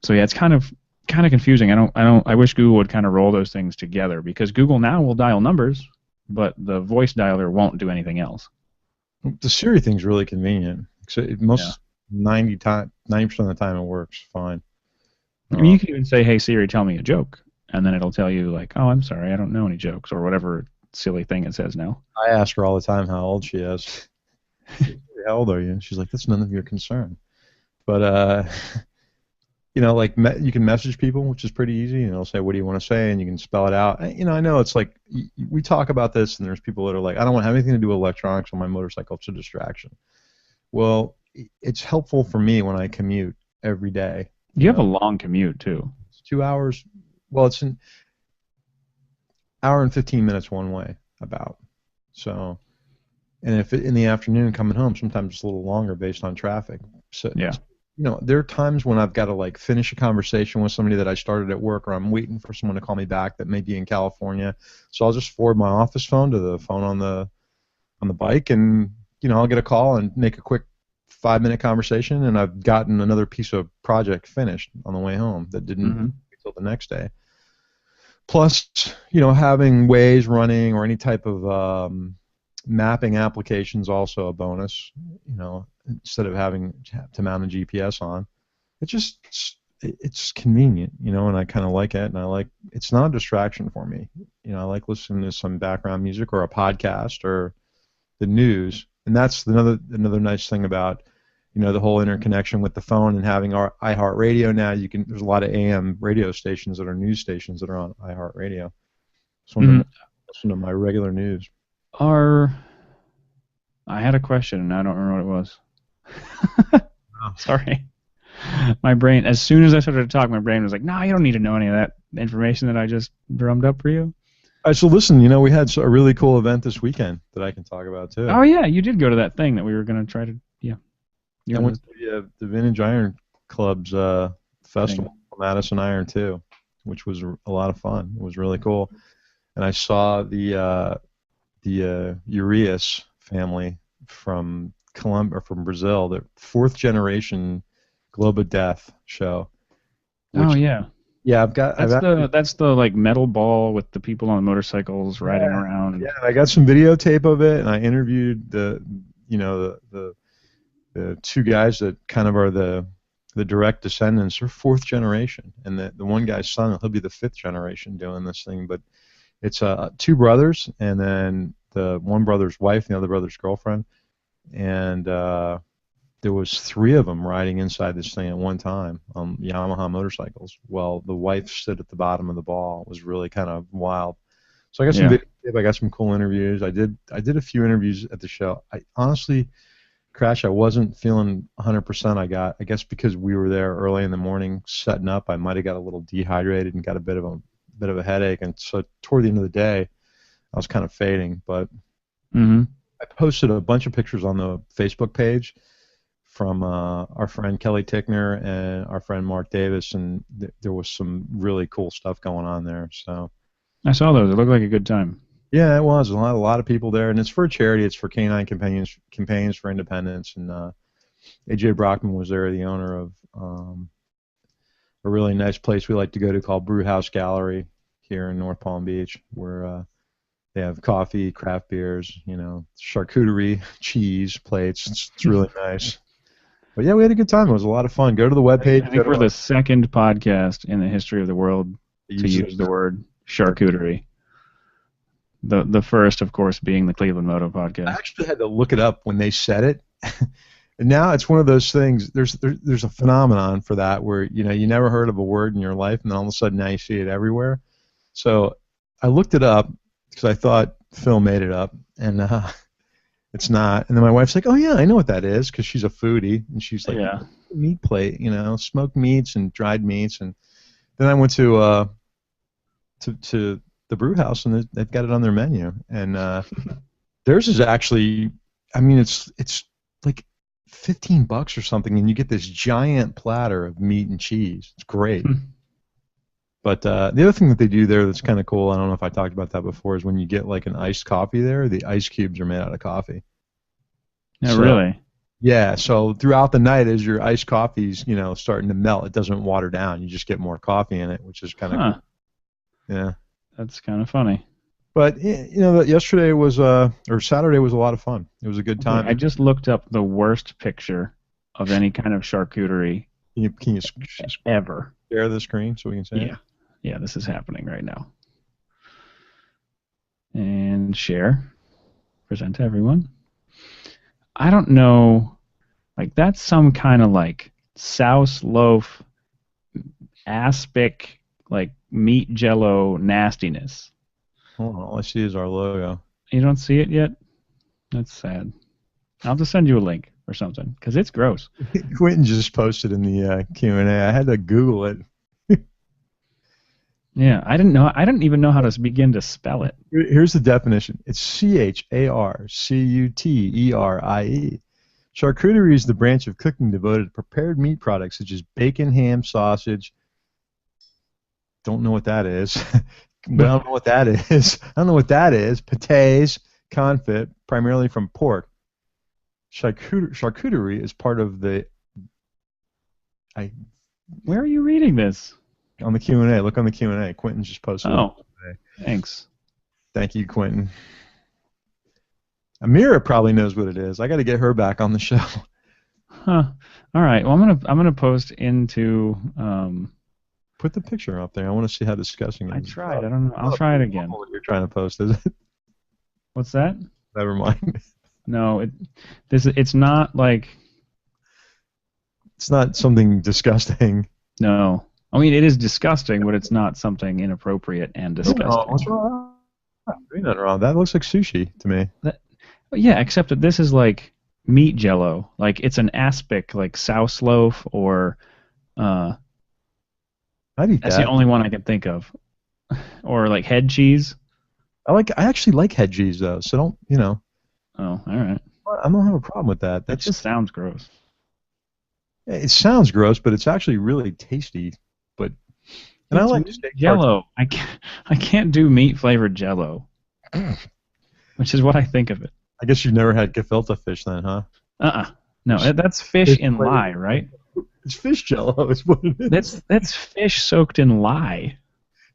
yeah, it's kind of confusing. I wish Google would kind of roll those things together, because Google Now will dial numbers, but the voice dialer won't do anything else. The Siri thing's really convenient. So 90% of the time it works fine. I mean, you can even say, hey Siri, tell me a joke, and then it'll tell you like, oh, I'm sorry, I don't know any jokes, or whatever silly thing it says now. I ask her all the time how old she is. How old are you? And she's like, that's none of your concern. But you know, like you can message people, which is pretty easy. You know, say, what do you want to say, and you can spell it out. You know, I know it's like we talk about this, and there's people that are like, I don't want to have anything to do with electronics on my motorcycle. It's a distraction. Well, it's helpful for me when I commute every day. You have a long commute too. It's 2 hours. Well, it's an hour and 15 minutes one way about. So, and if in the afternoon coming home, sometimes it's a little longer based on traffic. So, yeah. You know, there are times when I've got to like finish a conversation with somebody that I started at work, or I'm waiting for someone to call me back that may be in California. So I'll just forward my office phone to the phone on the bike, and you know, I'll get a call and make a quick 5-minute conversation, and I've gotten another piece of project finished on the way home that didn't wait till the next day. Plus, you know, having Waze running or any type of mapping applications also a bonus. You know, instead of having to mount a GPS on, it's convenient. You know, and I kind of like it, and it's not a distraction for me. You know, I like listening to some background music or a podcast or the news, and that's another nice thing about, you know, the whole interconnection with the phone and having our iHeartRadio now. There's a lot of AM radio stations that are news stations that are on iHeartRadio. So I listen to my regular news. I had a question and I don't remember what it was. Sorry. My brain, as soon as I started to talk, my brain was like, no, you don't need to know any of that information that I just drummed up for you. All right, so listen, you know, we had a really cool event this weekend that I can talk about too. Oh yeah, you did go to that thing that we were going to try to, yeah. I went to the Vintage Iron Club's festival, Madison Iron 2, which was a lot of fun. It was really cool. And I saw the Urias family from Colombia, or from Brazil, the 4th generation Globe of Death show. Oh yeah. Yeah, That's the like metal ball with the people on motorcycles riding around. Yeah, I got some videotape of it, and I interviewed the two guys that kind of are the direct descendants. They're fourth generation, and the one guy's son, he'll be the fifth generation doing this thing. But it's two brothers, and then the one brother's wife, and the other brother's girlfriend, and there was three of them riding inside this thing at one time on Yamaha motorcycles. Well, the wife stood at the bottom of the ball. It was really kind of wild. So I got some videotape. I got some cool interviews. I did a few interviews at the show. I honestly, Crash, I wasn't feeling 100%. I guess because we were there early in the morning setting up, I might have got a little dehydrated and got a bit of a headache. And so toward the end of the day, I was kind of fading. But I posted a bunch of pictures on the Facebook page from our friend Kelly Tickner and our friend Mark Davis, and there was some really cool stuff going on there. So I saw those. It looked like a good time. Yeah, it was. A lot of people there, and it's for a charity. It's for Canine Companions for Independence, and AJ Brockman was there, the owner of a really nice place we like to go to called Brew House Gallery here in North Palm Beach, where they have coffee, craft beers, charcuterie, cheese, plates. It's really nice. But yeah, we had a good time. It was a lot of fun. Go to the webpage. I think we're the second podcast in the history of the world to use the word charcuterie. The first, of course, being the Cleveland Moto podcast. I actually had to look it up when they said it. And now it's one of those things, there's a phenomenon for that where, you never heard of a word in your life, and then all of a sudden now you see it everywhere. So I looked it up because I thought Phil made it up, and it's not. And then my wife's like, oh, yeah, I know what that is, because she's a foodie. And she's like, yeah, meat plate, smoked meats and dried meats. And then I went to the brew house, and they've got it on their menu. And theirs is actually, it's like $15 or something, and you get this giant platter of meat and cheese. It's great. But the other thing that they do there that's kind of cool, I don't know if I talked about that before, is when you get like an iced coffee there, the ice cubes are made out of coffee. Yeah, really? Yeah, so throughout the night as your iced coffee's, starting to melt, it doesn't water down. You just get more coffee in it, which is kind of cool. Yeah. That's kind of funny. But, yesterday was, or Saturday was a lot of fun. It was a good time. I just looked up the worst picture of any kind of charcuterie can you ever. Share the screen so we can see it? Yeah, this is happening right now. And share. Present to everyone. I don't know. Like, that's some kind of, like, souse loaf, aspic, like, meat Jello nastiness. Hold on, all I see is our logo. You don't see it yet? That's sad. I'll just send you a link or something, because it's gross. Quentin just posted in the Q&A. I had to Google it. Yeah, I didn't even know how to begin to spell it. Here's the definition. It's CHARCUTERIE. Charcuterie is the branch of cooking devoted to prepared meat products such as bacon, ham, sausage. Don't know what that is. But I don't know what that is. I don't know what that is. Pâtés, confit, primarily from pork. Charcuterie is part of the... Where are you reading this? On the Q&A. Look on the Q&A. Quentin just posted it. Oh, thanks. Thank you, Quentin. Amira probably knows what it is. I got to get her back on the show. Huh. All right. Well, I'm gonna post into. Put the picture up there. I want to see how disgusting it is. I tried. I don't know. I'll try it again. What you're trying to post, is it? What's that? Never mind. No, it's not like. It's not something disgusting. No. I mean, it is disgusting, but it's not something inappropriate and disgusting. No, what's wrong? I'm doing nothing wrong. That looks like sushi to me. Yeah, except that this is like meat Jello. Like it's an aspic, like souse loaf, or I'd eat that's that. the only one I can think of. Or like head cheese. I actually like head cheese though, so don't Oh, all right. I don't have a problem with that. That just sounds gross. It sounds gross, but it's actually really tasty. And I like Jello. I can't do meat flavored Jello, which is what I think of it. I guess you've never had gefilte fish then, huh? No, that's fish in lye, right? It's fish Jello. Is what it is. That's fish soaked in lye.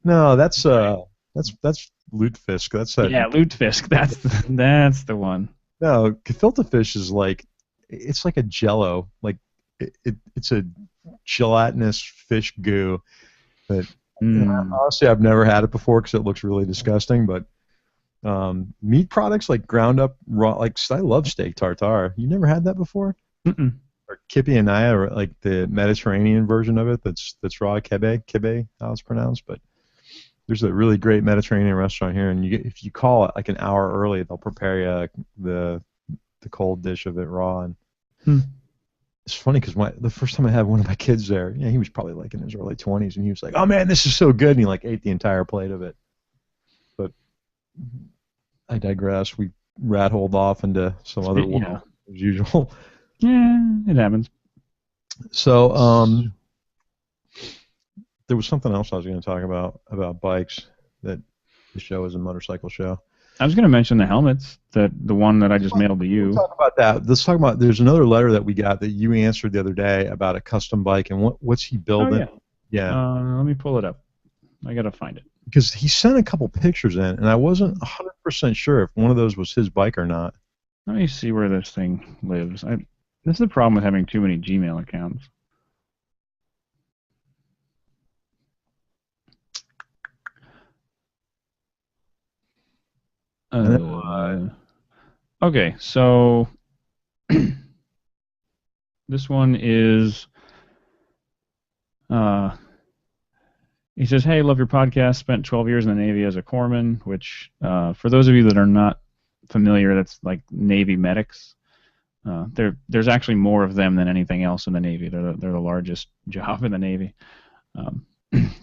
No, that's lutefisk. That's that. Yeah, lutefisk. That's the one. No, gefilte fish is like, it's like a Jello. Like it's a gelatinous fish goo. That honestly, I've never had it before because it looks really disgusting. But meat products like ground up raw, like I love steak tartare. You never had that before? Mm-mm. Or kibbeh anaya, or like the Mediterranean version of it. That's raw kibbeh, how it's pronounced. But there's a really great Mediterranean restaurant here, and if you call it like an hour early, they'll prepare you the cold dish of it raw. And it's funny because the first time I had one of my kids there, he was probably like in his early 20s, and he was like, "Oh man, this is so good," and he like ate the entire plate of it. But I digress. We rat-holed off into some other world as usual. Yeah, it happens. So there was something else I was going to talk about bikes, that the show is a motorcycle show. I was going to mention the helmets, the one that I just mailed to you. Let's talk about that. Let's talk about, there's another letter that we got that you answered the other day about a custom bike, and what's he building? Oh, yeah. Let me pull it up. I got to find it. Because he sent a couple pictures in, and I wasn't 100% sure if one of those was his bike or not. Let me see where this thing lives. This is the problem with having too many Gmail accounts. Okay, so this one is, he says, "Hey, love your podcast. Spent 12 years in the Navy as a corpsman," which, for those of you that are not familiar, that's like Navy medics. There's actually more of them than anything else in the Navy. They're the largest job in the Navy.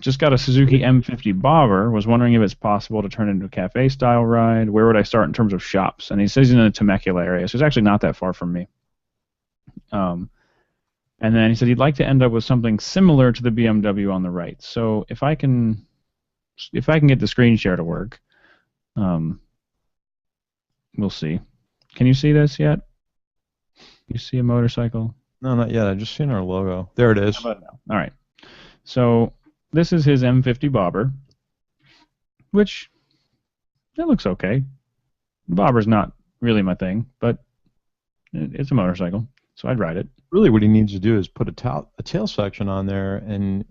Just got a Suzuki M50 Bomber. Was wondering if it's possible to turn it into a cafe-style ride. Where would I start in terms of shops? And he says he's in the Temecula area, so it's actually not that far from me. And then he said he'd like to end up with something similar to the BMW on the right. So if I can get the screen share to work, we'll see. Can you see this yet? You see a motorcycle? No, not yet. I just seen our logo. There it is. How about now? All right. So this is his M50 Bomber, which it looks okay. The Bomber's not really my thing, but it's a motorcycle, so I'd ride it. Really, what he needs to do is put a tail section on there, and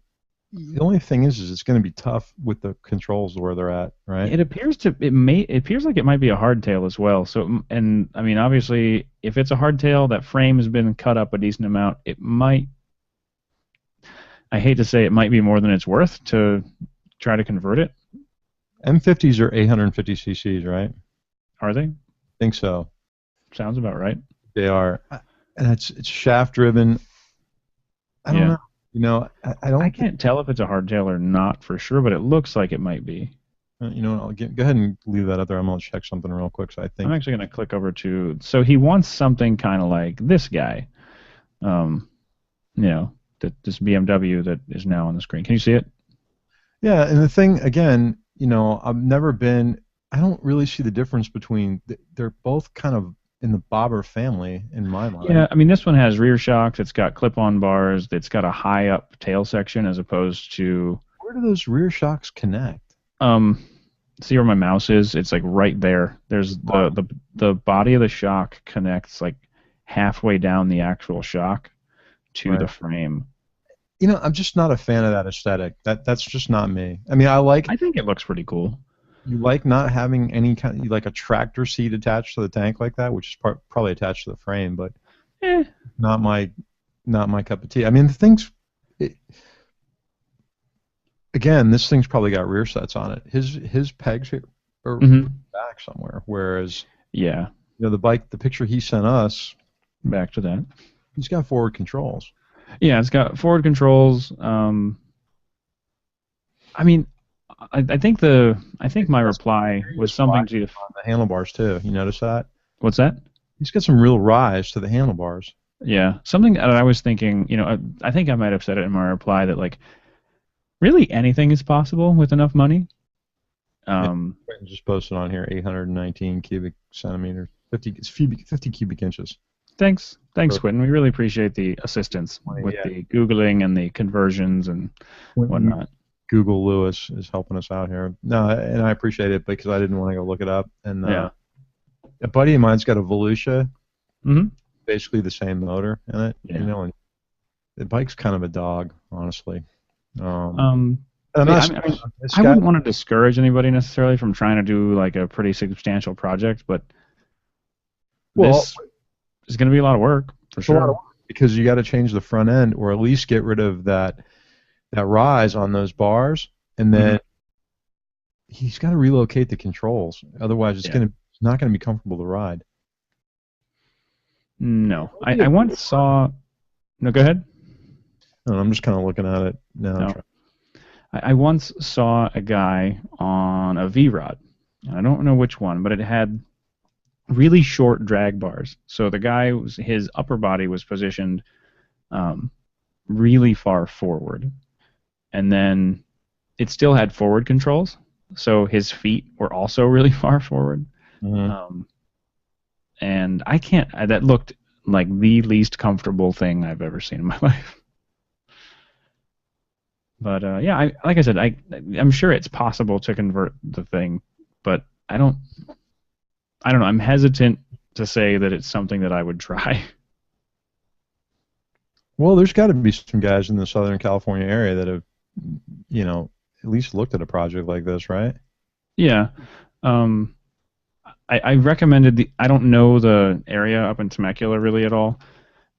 the only thing is it's going to be tough with the controls where they're at, right? It appears like it might be a hardtail as well. So, and I mean, obviously, if it's a hardtail, that frame has been cut up a decent amount. It might. I hate to say it might be more than it's worth to try to convert it. M50s are 850 cc's, right? Are they? I think so. Sounds about right. They are, and it's shaft driven. I don't know. I can't tell if it's a hardtail or not for sure, but it looks like it might be. You know what? Go ahead and leave that up there. I'm gonna check something real quick. So I think I'm actually gonna click over to. So he wants something kind of like this guy. This BMW that is now on the screen. Can you see it? Yeah, and the thing again, I've never been. I don't really see the difference between. They're both kind of in the Bobber family in my mind. Yeah, I mean this one has rear shocks. It's got clip-on bars. It's got a high-up tail section as opposed to. Where do those rear shocks connect? See where my mouse is? It's like right there. There's the body of the shock connects like halfway down the actual shock to the frame. I'm just not a fan of that aesthetic. That's just not me. I mean, I think it looks pretty cool. You like not having any kind of, like a tractor seat attached to the tank like that, which is probably attached to the frame, but not my cup of tea. I mean, the thing's again, this thing's probably got rear sets on it. His pegs are back somewhere, whereas the picture he sent us, back to that, he's got forward controls. Yeah, it's got forward controls. I mean, I think my reply was something to the handlebars too. You notice that? What's that? He's got some real rise to the handlebars. Yeah, something that I was thinking. I think I might have said it in my reply that like, really anything is possible with enough money. Just posted on here 819 cubic centimeters, 50 cubic inches. Thanks. Thanks, Quentin. We really appreciate the assistance with the Googling and the conversions and whatnot. Google Lewis is helping us out here. No, and I appreciate it because I didn't want to go look it up. And a buddy of mine's got a Volusia, basically the same motor in it. Yeah. You know, and the bike's kind of a dog, honestly. I wouldn't want to discourage anybody necessarily from trying to do like a pretty substantial project, but this is going to be a lot of work for sure. Because you got to change the front end, or at least get rid of that rise on those bars, and then he's got to relocate the controls. Otherwise, it's not going to be comfortable to ride. No, I once saw. No, go ahead. No, I'm just kind of looking at it now. No. I once saw a guy on a V-Rod. I don't know which one, but it had really short drag bars. So the guy, his upper body was positioned really far forward. And then it still had forward controls. So his feet were also really far forward. And that looked like the least comfortable thing I've ever seen in my life. But like I said, I'm sure it's possible to convert the thing, but I don't know. I'm hesitant to say that it's something that I would try. Well, there's got to be some guys in the Southern California area that have, at least looked at a project like this, right? Yeah. I recommended I don't know the area up in Temecula really at all,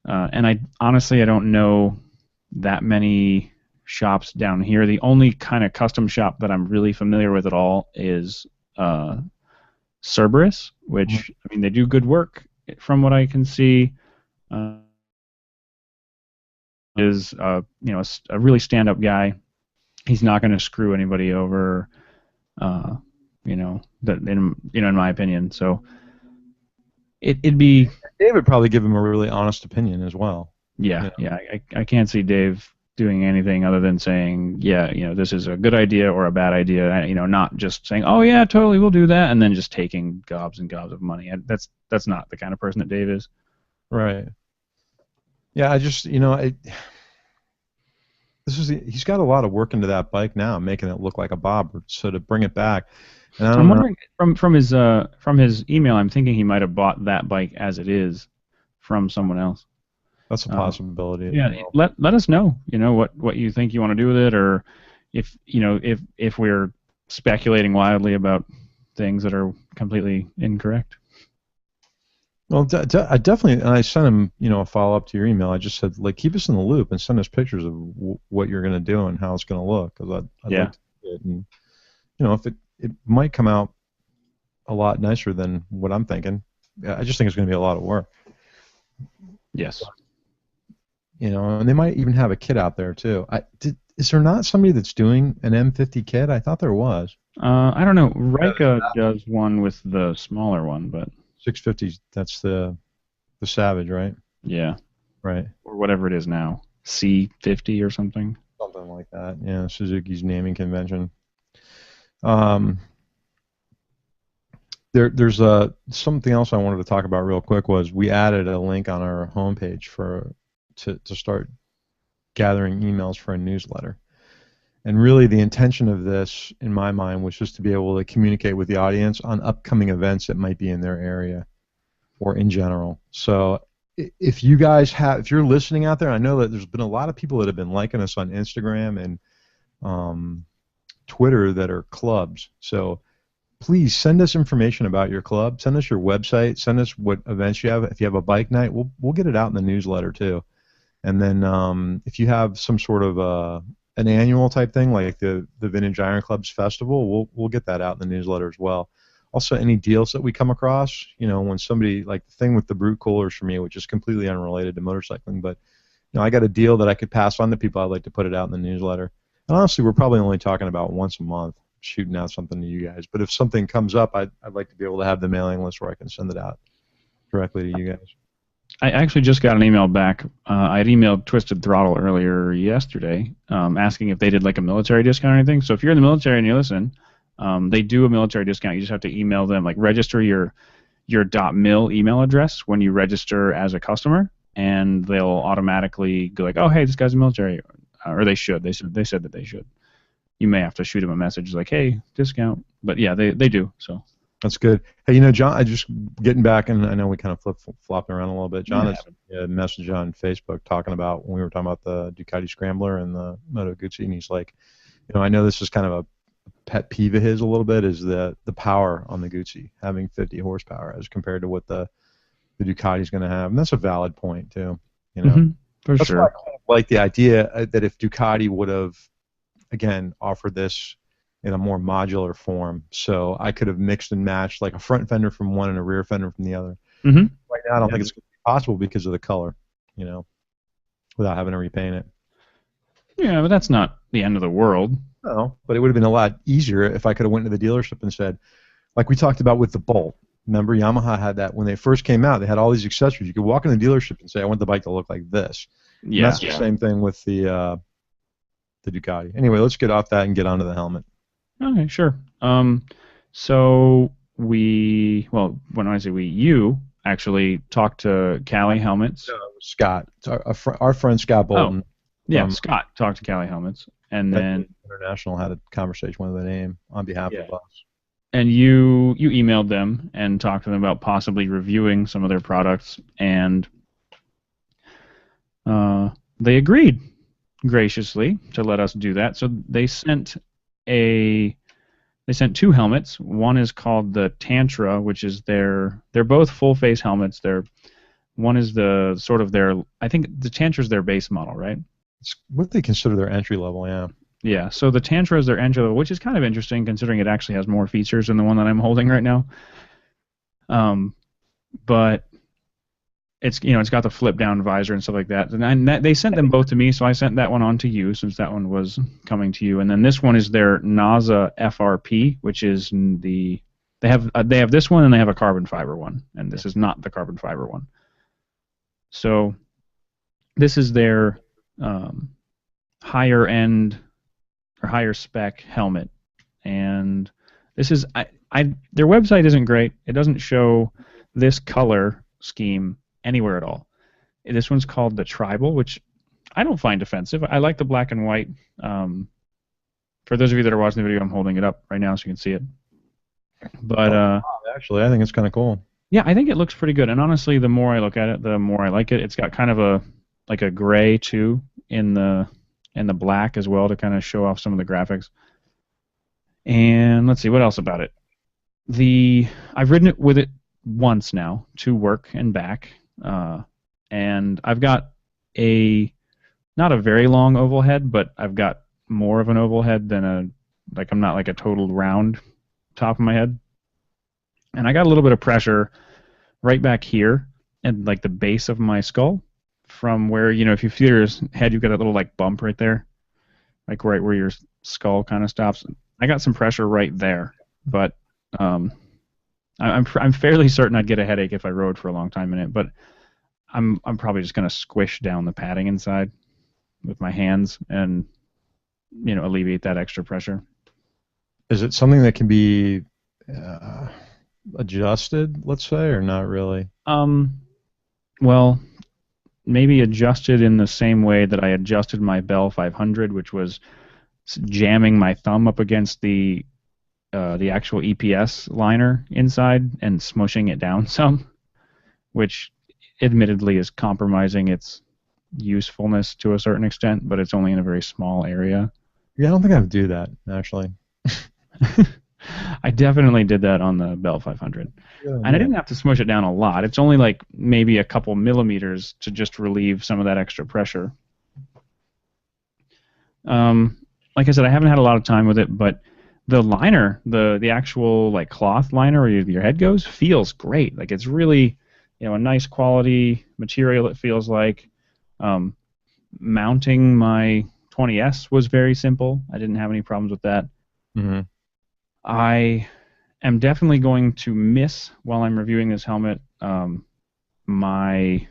and I don't know that many shops down here. The only kind of custom shop that I'm really familiar with at all is Cerberus, which they do good work from what I can see. Is a really stand-up guy. He's not going to screw anybody over. In my opinion. So it'd be. Dave would probably give him a really honest opinion as well. Yeah. I can't see Dave doing anything other than saying, this is a good idea or a bad idea. Not just saying, oh yeah, totally, we'll do that, and then just taking gobs and gobs of money. That's not the kind of person that Dave is. Right. Yeah, I just he's got a lot of work into that bike now, making it look like a bobber. So to bring it back, and I'm wondering from his email, I'm thinking he might have bought that bike as it is from someone else. That's a possibility. Let us know. What you think you want to do with it, or if we're speculating wildly about things that are completely incorrect. Well, I definitely, and I sent him, a follow-up to your email. I just said, keep us in the loop and send us pictures of what you're going to do and how it's going to look. Because I'd like to see it. And, if it might come out a lot nicer than what I'm thinking. I just think it's going to be a lot of work. Yes. And they might even have a kit out there, too. Is there not somebody that's doing an M50 kit? I thought there was. I don't know. Rika does one with the smaller one, but... 650, that's the Savage, right? Yeah. Right. Or whatever it is now. C50 or something. Something like that. Yeah, Suzuki's naming convention. There's something else I wanted to talk about real quick was we added a link on our homepage to start gathering emails for a newsletter. And really the intention of this, in my mind, was just to be able to communicate with the audience on upcoming events that might be in their area or in general. So if you're listening out there, I know that there's been a lot of people that have been liking us on Instagram and Twitter that are clubs. So please send us information about your club. Send us your website. Send us what events you have. If you have a bike night, we'll get it out in the newsletter too. And then if you have some sort of an annual type thing like the Vintage Iron Club's festival, we'll get that out in the newsletter as well. Also, any deals that we come across, when somebody, like the thing with the Brute coolers for me, which is completely unrelated to motorcycling, but I got a deal that I could pass on to people. I'd like to put it out in the newsletter. And honestly, we're probably only talking about once a month, shooting out something to you guys. But if something comes up, I'd like to be able to have the mailing list where I can send it out directly to you guys. I actually just got an email back. I had emailed Twisted Throttle earlier yesterday asking if they did like a military discount or anything. So if you're in the military and you listen, they do a military discount. You just have to email them, register your .mil email address when you register as a customer, and they'll automatically go like, oh, hey, this guy's military, or they should. They said that they should. You may have to shoot them a message like, hey, discount. But yeah, they do. So that's good. Hey, you know, John, I just getting back, and I know we kind of flopping around a little bit. John has a message on Facebook talking about when we were talking about the Ducati Scrambler and the Moto Guzzi, and he's like, you know, I know this is kind of a pet peeve of his a little bit, is the power on the Guzzi, having 50 horsepower as compared to what the Ducati's going to have, and that's a valid point too. You know, for that's sure. why I kind of like the idea that if Ducati would have, again, offered this in a more modular form, so I could have mixed and matched like a front fender from one and a rear fender from the other. Right now, I don't think it's going to be possible because of the color, you know, without having to repaint it. Yeah, but that's not the end of the world. No, but it would have been a lot easier if I could have went to the dealership and said, like we talked about with the Bolt. Remember, Yamaha had that when they first came out. They had all these accessories. You could walk in the dealership and say, I want the bike to look like this. Yeah. And that's the same thing with the Ducati. Anyway, let's get off that and get onto the helmet. Okay, sure. So when I say you actually talked to Cali Helmets. Scott. It's our friend Scott Bolton. Oh, yeah, Scott talked to Cali Helmets. And then International had a conversation with the name on behalf of us. And you emailed them and talked to them about possibly reviewing some of their products, and they agreed graciously to let us do that. So they sent two helmets. One is called the Tantra, which is they're both full face helmets. One is the sort of I think the Tantra is their base model, right? It's what they consider their entry level, yeah. Yeah, so the Tantra is their entry level, which is kind of interesting considering it actually has more features than the one that I'm holding right now. But it's got the flip down visor and stuff like that. And they sent them both to me, so I sent that one on to you since that one was coming to you. And then this one is their NASA FRP, which is they have this one and they have a carbon fiber one, and this is not the carbon fiber one. So this is their higher end or higher spec helmet, and this is their website isn't great. It doesn't show this color scheme anywhere at all. This one's called the Tribal, which I don't find offensive. I like the black and white. For those of you that are watching the video, I'm holding it up right now so you can see it. But actually, I think it's kind of cool. Yeah, I think it looks pretty good. And honestly, the more I look at it, the more I like it. It's got kind of a gray too in the black as well to kind of show off some of the graphics. And let's see what else about it. I've ridden it with it once now to work and back, and I've got not a very long oval head, but I've got more of an oval head than I'm not like a total round top of my head, and I got a little bit of pressure right back here and like the base of my skull from where, if you feel your head, you've got a little like bump right there, like right where your skull kind of stops. I got some pressure right there, but I'm fairly certain I'd get a headache if I rode for a long time in it, but I'm probably just gonna squish down the padding inside with my hands and alleviate that extra pressure. Is it something that can be adjusted, let's say, or not really? Well, maybe adjusted in the same way that I adjusted my Bell 500, which was jamming my thumb up against the actual EPS liner inside and smushing it down some, which admittedly is compromising its usefulness to a certain extent, but it's only in a very small area. Yeah, I don't think I would do that, actually. I definitely did that on the Bell 500. Yeah, and I didn't have to smush it down a lot. It's only like maybe a couple millimeters to just relieve some of that extra pressure. Like I said, I haven't had a lot of time with it, but the liner, the actual like cloth liner where your head goes, feels great. Like it's really, a nice quality material. It feels like mounting my 20S was very simple. I didn't have any problems with that. Mm-hmm. I am definitely going to miss, while I'm reviewing this helmet, my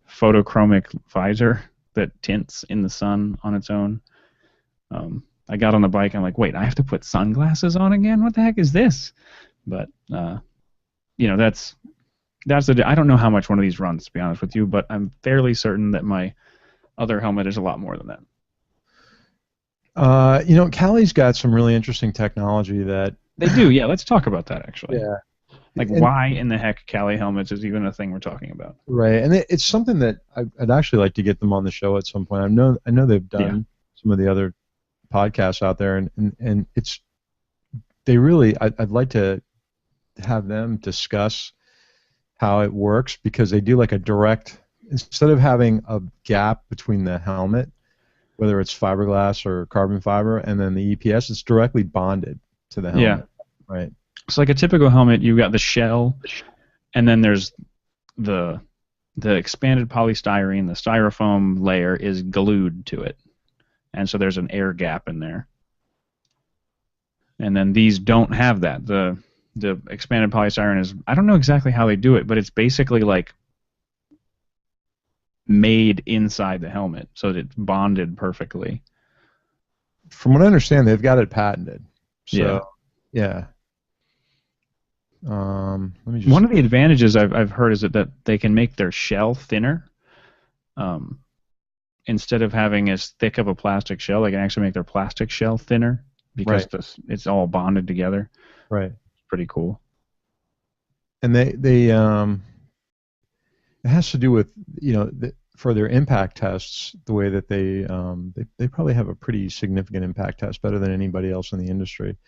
photochromic visor that tints in the sun on its own. I got on the bike and I'm like, wait, I have to put sunglasses on again? What the heck is this? But, that's I don't know how much one of these runs, to be honest with you, but I'm fairly certain that my other helmet is a lot more than that. Cali's got some really interesting technology that they do. Yeah, let's talk about that actually. Yeah. Like, why in the heck Cali helmets is even a thing we're talking about? Right, and it's something that I'd actually like to get them on the show at some point. I know they've done some of the other podcasts out there, and I'd like to have them discuss how it works, because they do like a direct, instead of having a gap between the helmet, whether it's fiberglass or carbon fiber, and then the EPS, it's directly bonded to the helmet. Yeah. Right. So like a typical helmet, you got the shell, and then there's the expanded polystyrene. The styrofoam layer is glued to it, and so there's an air gap in there. And then these don't have that. The expanded polystyrene is, I don't know exactly how they do it, but it's basically like made inside the helmet, so that it's bonded perfectly. From what I understand, they've got it patented. So, yeah. One of the advantages I've heard is that they can make their shell thinner. Instead of having as thick of a plastic shell, they can actually make their plastic shell thinner, because it's all bonded together. Right. Pretty cool. And they it has to do with, for their impact tests, the way that they probably have a pretty significant impact test, better than anybody else in the industry.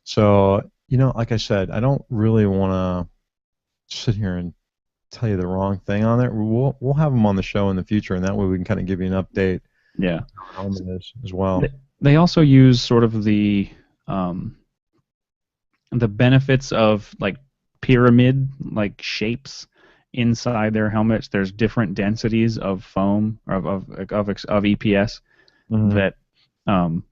So, like I said, I don't really want to sit here and tell you the wrong thing on it. We'll have them on the show in the future, and that way we can kind of give you an update. Yeah. On this as well. They also use sort of the benefits of like pyramid like shapes inside their helmets. There's different densities of foam or of EPS that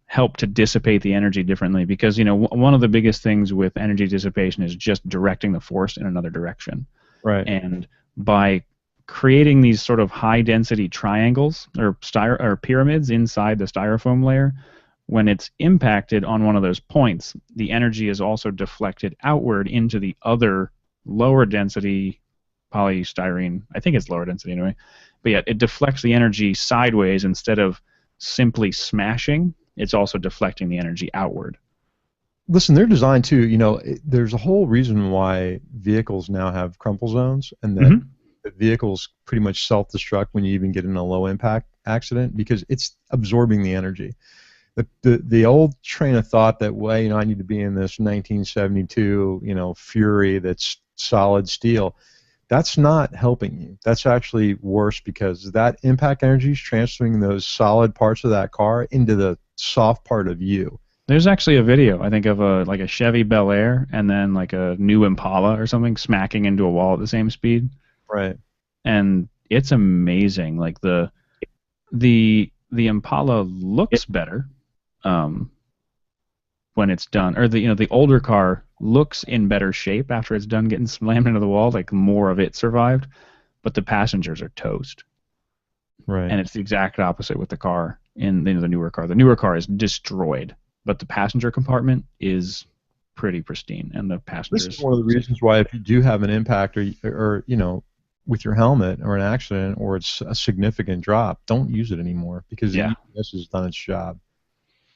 help to dissipate the energy differently, because one of the biggest things with energy dissipation is just directing the force in another direction. Right. And by creating these sort of high density triangles or pyramids inside the styrofoam layer, when it's impacted on one of those points, the energy is also deflected outward into the other lower density polystyrene. I think it's lower density anyway. But yeah, it deflects the energy sideways instead of simply smashing. It's also deflecting the energy outward. Listen, they're designed to, there's a whole reason why vehicles now have crumple zones, and that the vehicles pretty much self-destruct when you even get in a low-impact accident, because it's absorbing the energy. The old train of thought that, I need to be in this 1972, Fury that's solid steel, that's not helping you. That's actually worse, because that impact energy is transferring those solid parts of that car into the soft part of you. There's actually a video, I think, of a Chevy Bel Air and then like a new Impala or something smacking into a wall at the same speed. Right. And it's amazing. Like the Impala looks better when it's done, or the older car looks in better shape after it's done getting slammed into the wall. Like more of it survived, but the passengers are toast. Right. And it's the exact opposite with the car in the newer car. The newer car is destroyed, but the passenger compartment is pretty pristine, and the passengers. This is one of the reasons why, if you do have an impact or with your helmet or an accident, or it's a significant drop, don't use it anymore, because the EPS has done its job.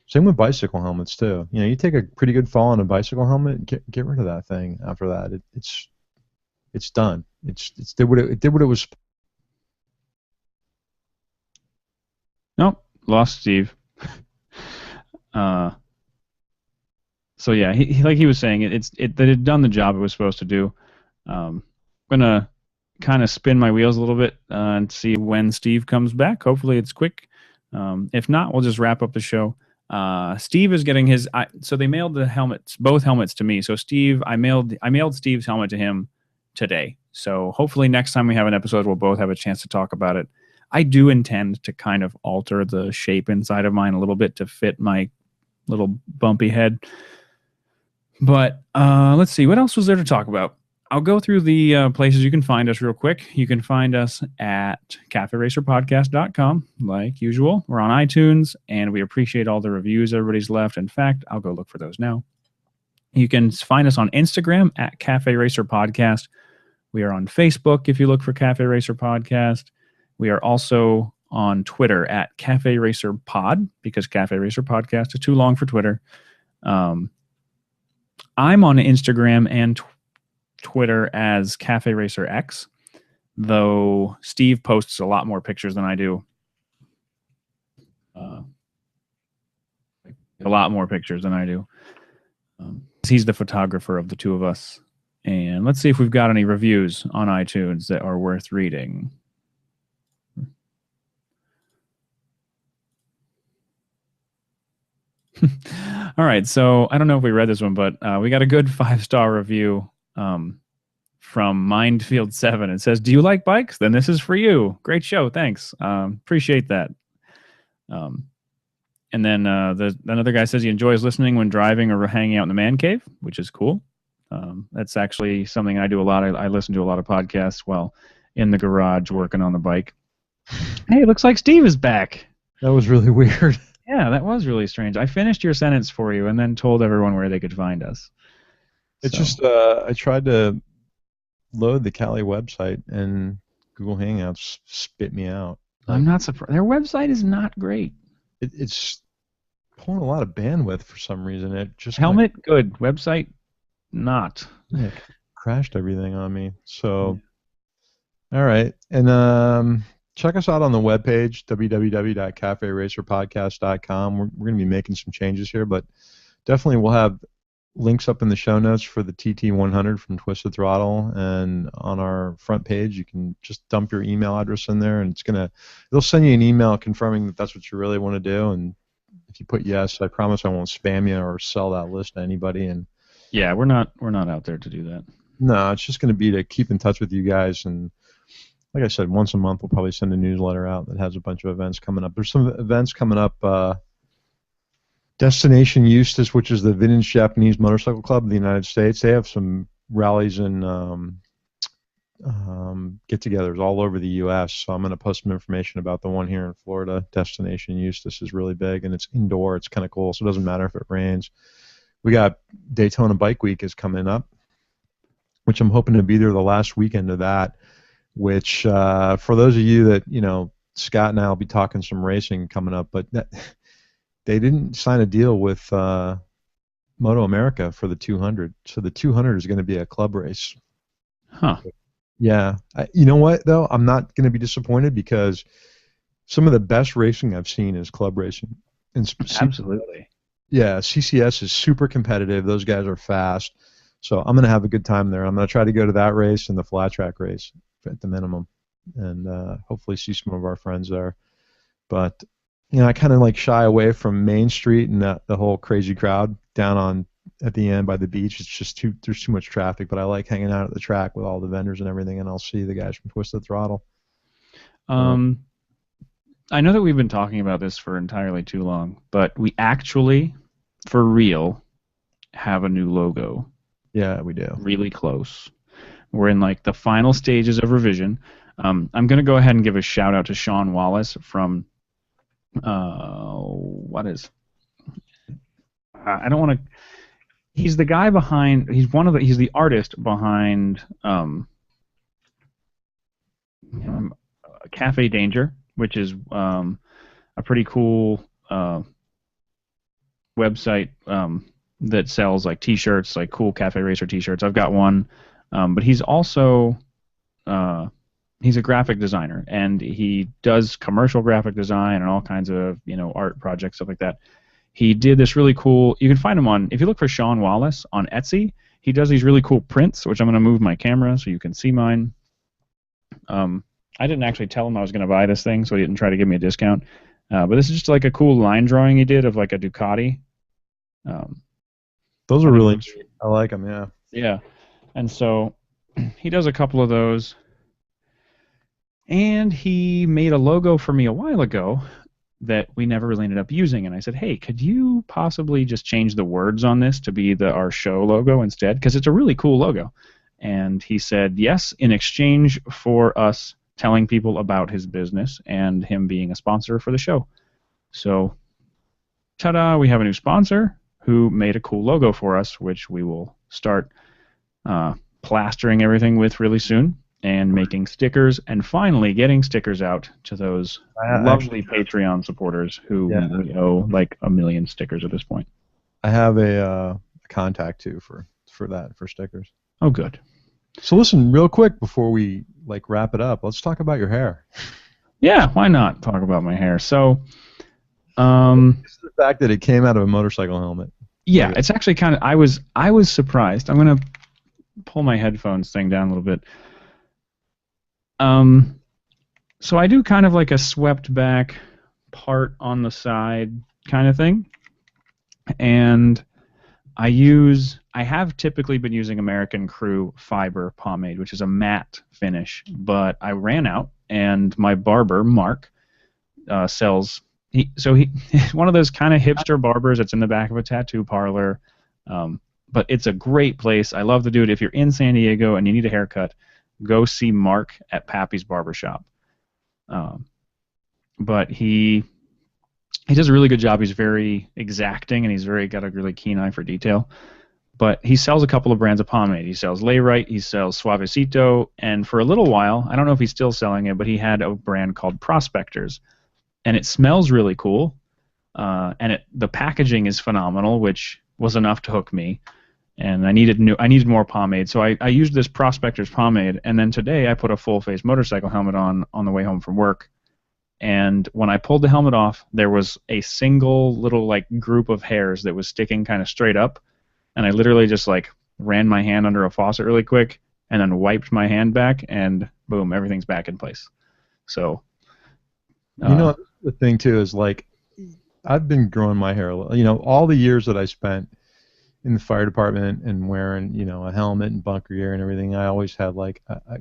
Same with bicycle helmets too. You take a pretty good fall on a bicycle helmet, get rid of that thing after that. It's done. It did what it was. Nope, lost Steve. So yeah, he was saying, that it had done the job it was supposed to do. I'm gonna kind of spin my wheels a little bit and see when Steve comes back. Hopefully it's quick. If not, we'll just wrap up the show. Steve is getting his. So they mailed the helmets, both helmets, to me. So Steve, I mailed Steve's helmet to him today. So hopefully next time we have an episode, we'll both have a chance to talk about it. I do intend to kind of alter the shape inside of mine a little bit to fit my little bumpy head. But let's see, what else was there to talk about? I'll go through the places you can find us real quick. You can find us at caferacerpodcast.com, like usual. We're on iTunes, and we appreciate all the reviews everybody's left. In fact, I'll go look for those now. You can find us on Instagram at Cafe Racer Podcast. We are on Facebook if you look for Cafe Racer Podcast. We are also on Twitter at Cafe Racer Pod, because Cafe Racer Podcast is too long for Twitter. I'm on Instagram and Twitter as Cafe Racer X, though Steve posts a lot more pictures than I do. A lot more pictures than I do. He's the photographer of the two of us. And let's see if we've got any reviews on iTunes that are worth reading. All right, so I don't know if we read this one, but we got a good 5-star review from Mindfield7. It says, "Do you like bikes? Then this is for you. Great show, thanks. Appreciate that." And then another guy says he enjoys listening when driving or hanging out in the man cave, which is cool. That's actually something I do a lot. I listen to a lot of podcasts while in the garage working on the bike. Hey, it looks like Steve is back. That was really weird. Yeah, that was really strange. I finished your sentence for you and then told everyone where they could find us. It's just I tried to load the Cali website and Google Hangouts spit me out. I'm not surprised. Their website is not great. It's pulling a lot of bandwidth for some reason. It just Helmet good, website not. It crashed everything on me. So, all right, and check us out on the webpage, www.caferacerpodcast.com. We're going to be making some changes here, but definitely we'll have links up in the show notes for the TT100 from Twisted Throttle, and on our front page you can just dump your email address in there, and they'll send you an email confirming that that's what you really want to do. And if you put yes, I promise I won't spam you or sell that list to anybody. And yeah, we're not out there to do that. No, it's just going to be to keep in touch with you guys. And like I said, once a month we'll probably send a newsletter out that has a bunch of events coming up. There's some events coming up. Destination Eustis, which is the Vintage Japanese Motorcycle Club of the United States, they have some rallies and get-togethers all over the U.S. So I'm going to post some information about the one here in Florida. Destination Eustis is really big, and it's indoor. It's kind of cool, so it doesn't matter if it rains. We got Daytona Bike Week is coming up, which I'm hoping to be there the last weekend of that, which for those of you that, Scott and I will be talking some racing coming up, but they didn't sign a deal with Moto America for the 200, so the 200 is going to be a club race. Huh. Yeah. You know what, though? I'm not going to be disappointed, because some of the best racing I've seen is club racing. Absolutely. Yeah, CCS is super competitive. Those guys are fast. So I'm going to have a good time there. I'm going to try to go to that race and the flat track race at the minimum, and hopefully see some of our friends there. But I kind of shy away from Main Street and the whole crazy crowd down at the end by the beach. It's just there's too much traffic. But I like hanging out at the track with all the vendors and everything, and I'll see the guys from Twisted Throttle. I know that we've been talking about this for entirely too long, but we actually, for real, have a new logo. Yeah, we do. Really close. We're in the final stages of revision. I'm going to go ahead and give a shout out to Sean Wallace from I don't want to. He's the guy behind. He's the artist behind Cafe Danger, which is a pretty cool website that sells T-shirts, cool Cafe Racer T-shirts. I've got one, but he's also he's a graphic designer, and he does commercial graphic design and all kinds of art projects, stuff like that. He did this really cool. You can find him if you look for Sean Wallace on Etsy. He does these really cool prints, which I'm going to move my camera so you can see mine. I didn't actually tell him I was going to buy this thing, so he didn't try to give me a discount. But this is just a cool line drawing he did of a Ducati. Those are really neat. I like them, yeah. Yeah, and so he does a couple of those. And he made a logo for me a while ago that we never really ended up using. And I said, hey, could you possibly just change the words on this to be our show logo instead? Because it's a really cool logo. And he said yes, in exchange for us telling people about his business and him being a sponsor for the show. So, ta-da, we have a new sponsor who made a cool logo for us, which we will start plastering everything with really soon, and making stickers, and finally getting stickers out to those lovely Patreon supporters who we owe like 1 million stickers at this point. I have a contact too for stickers. Oh, good. So listen, real quick before we like wrap it up, let's talk about your hair. Yeah, why not talk about my hair? So, it's the fact that it came out of a motorcycle helmet. Yeah, it's actually kind of. I was surprised. I'm gonna pull my headphones thing down a little bit. So I do kind of like a swept back part on the side kind of thing, and I have typically been using American Crew Fiber Pomade, which is a matte finish, but I ran out, and my barber, Mark, sells... He's one of those kind of hipster barbers that's in the back of a tattoo parlor, but it's a great place. I love the dude. If you're in San Diego and you need a haircut, go see Mark at Pappy's Barbershop. But he does a really good job. He's very exacting, and he's got a really keen eye for detail. But he sells a couple of brands of pomade. He sells Layrite, he sells Suavecito, and for a little while, I don't know if he's still selling it, but he had a brand called Prospectors. And it smells really cool, and the packaging is phenomenal, which was enough to hook me. And I needed more pomade, so I used this Prospector's pomade. And then today I put a full face motorcycle helmet on the way home from work. And when I pulled the helmet off, there was a single little like group of hairs that was sticking kind of straight up, and I literally just like ran my hand under a faucet really quick, and then wiped my hand back, and boom, everything's back in place. So. You know, the thing too is like, I've been growing my hair. You know, all the years that I spent in the fire department and wearing, you know, a helmet and bunker gear and everything, I always had like a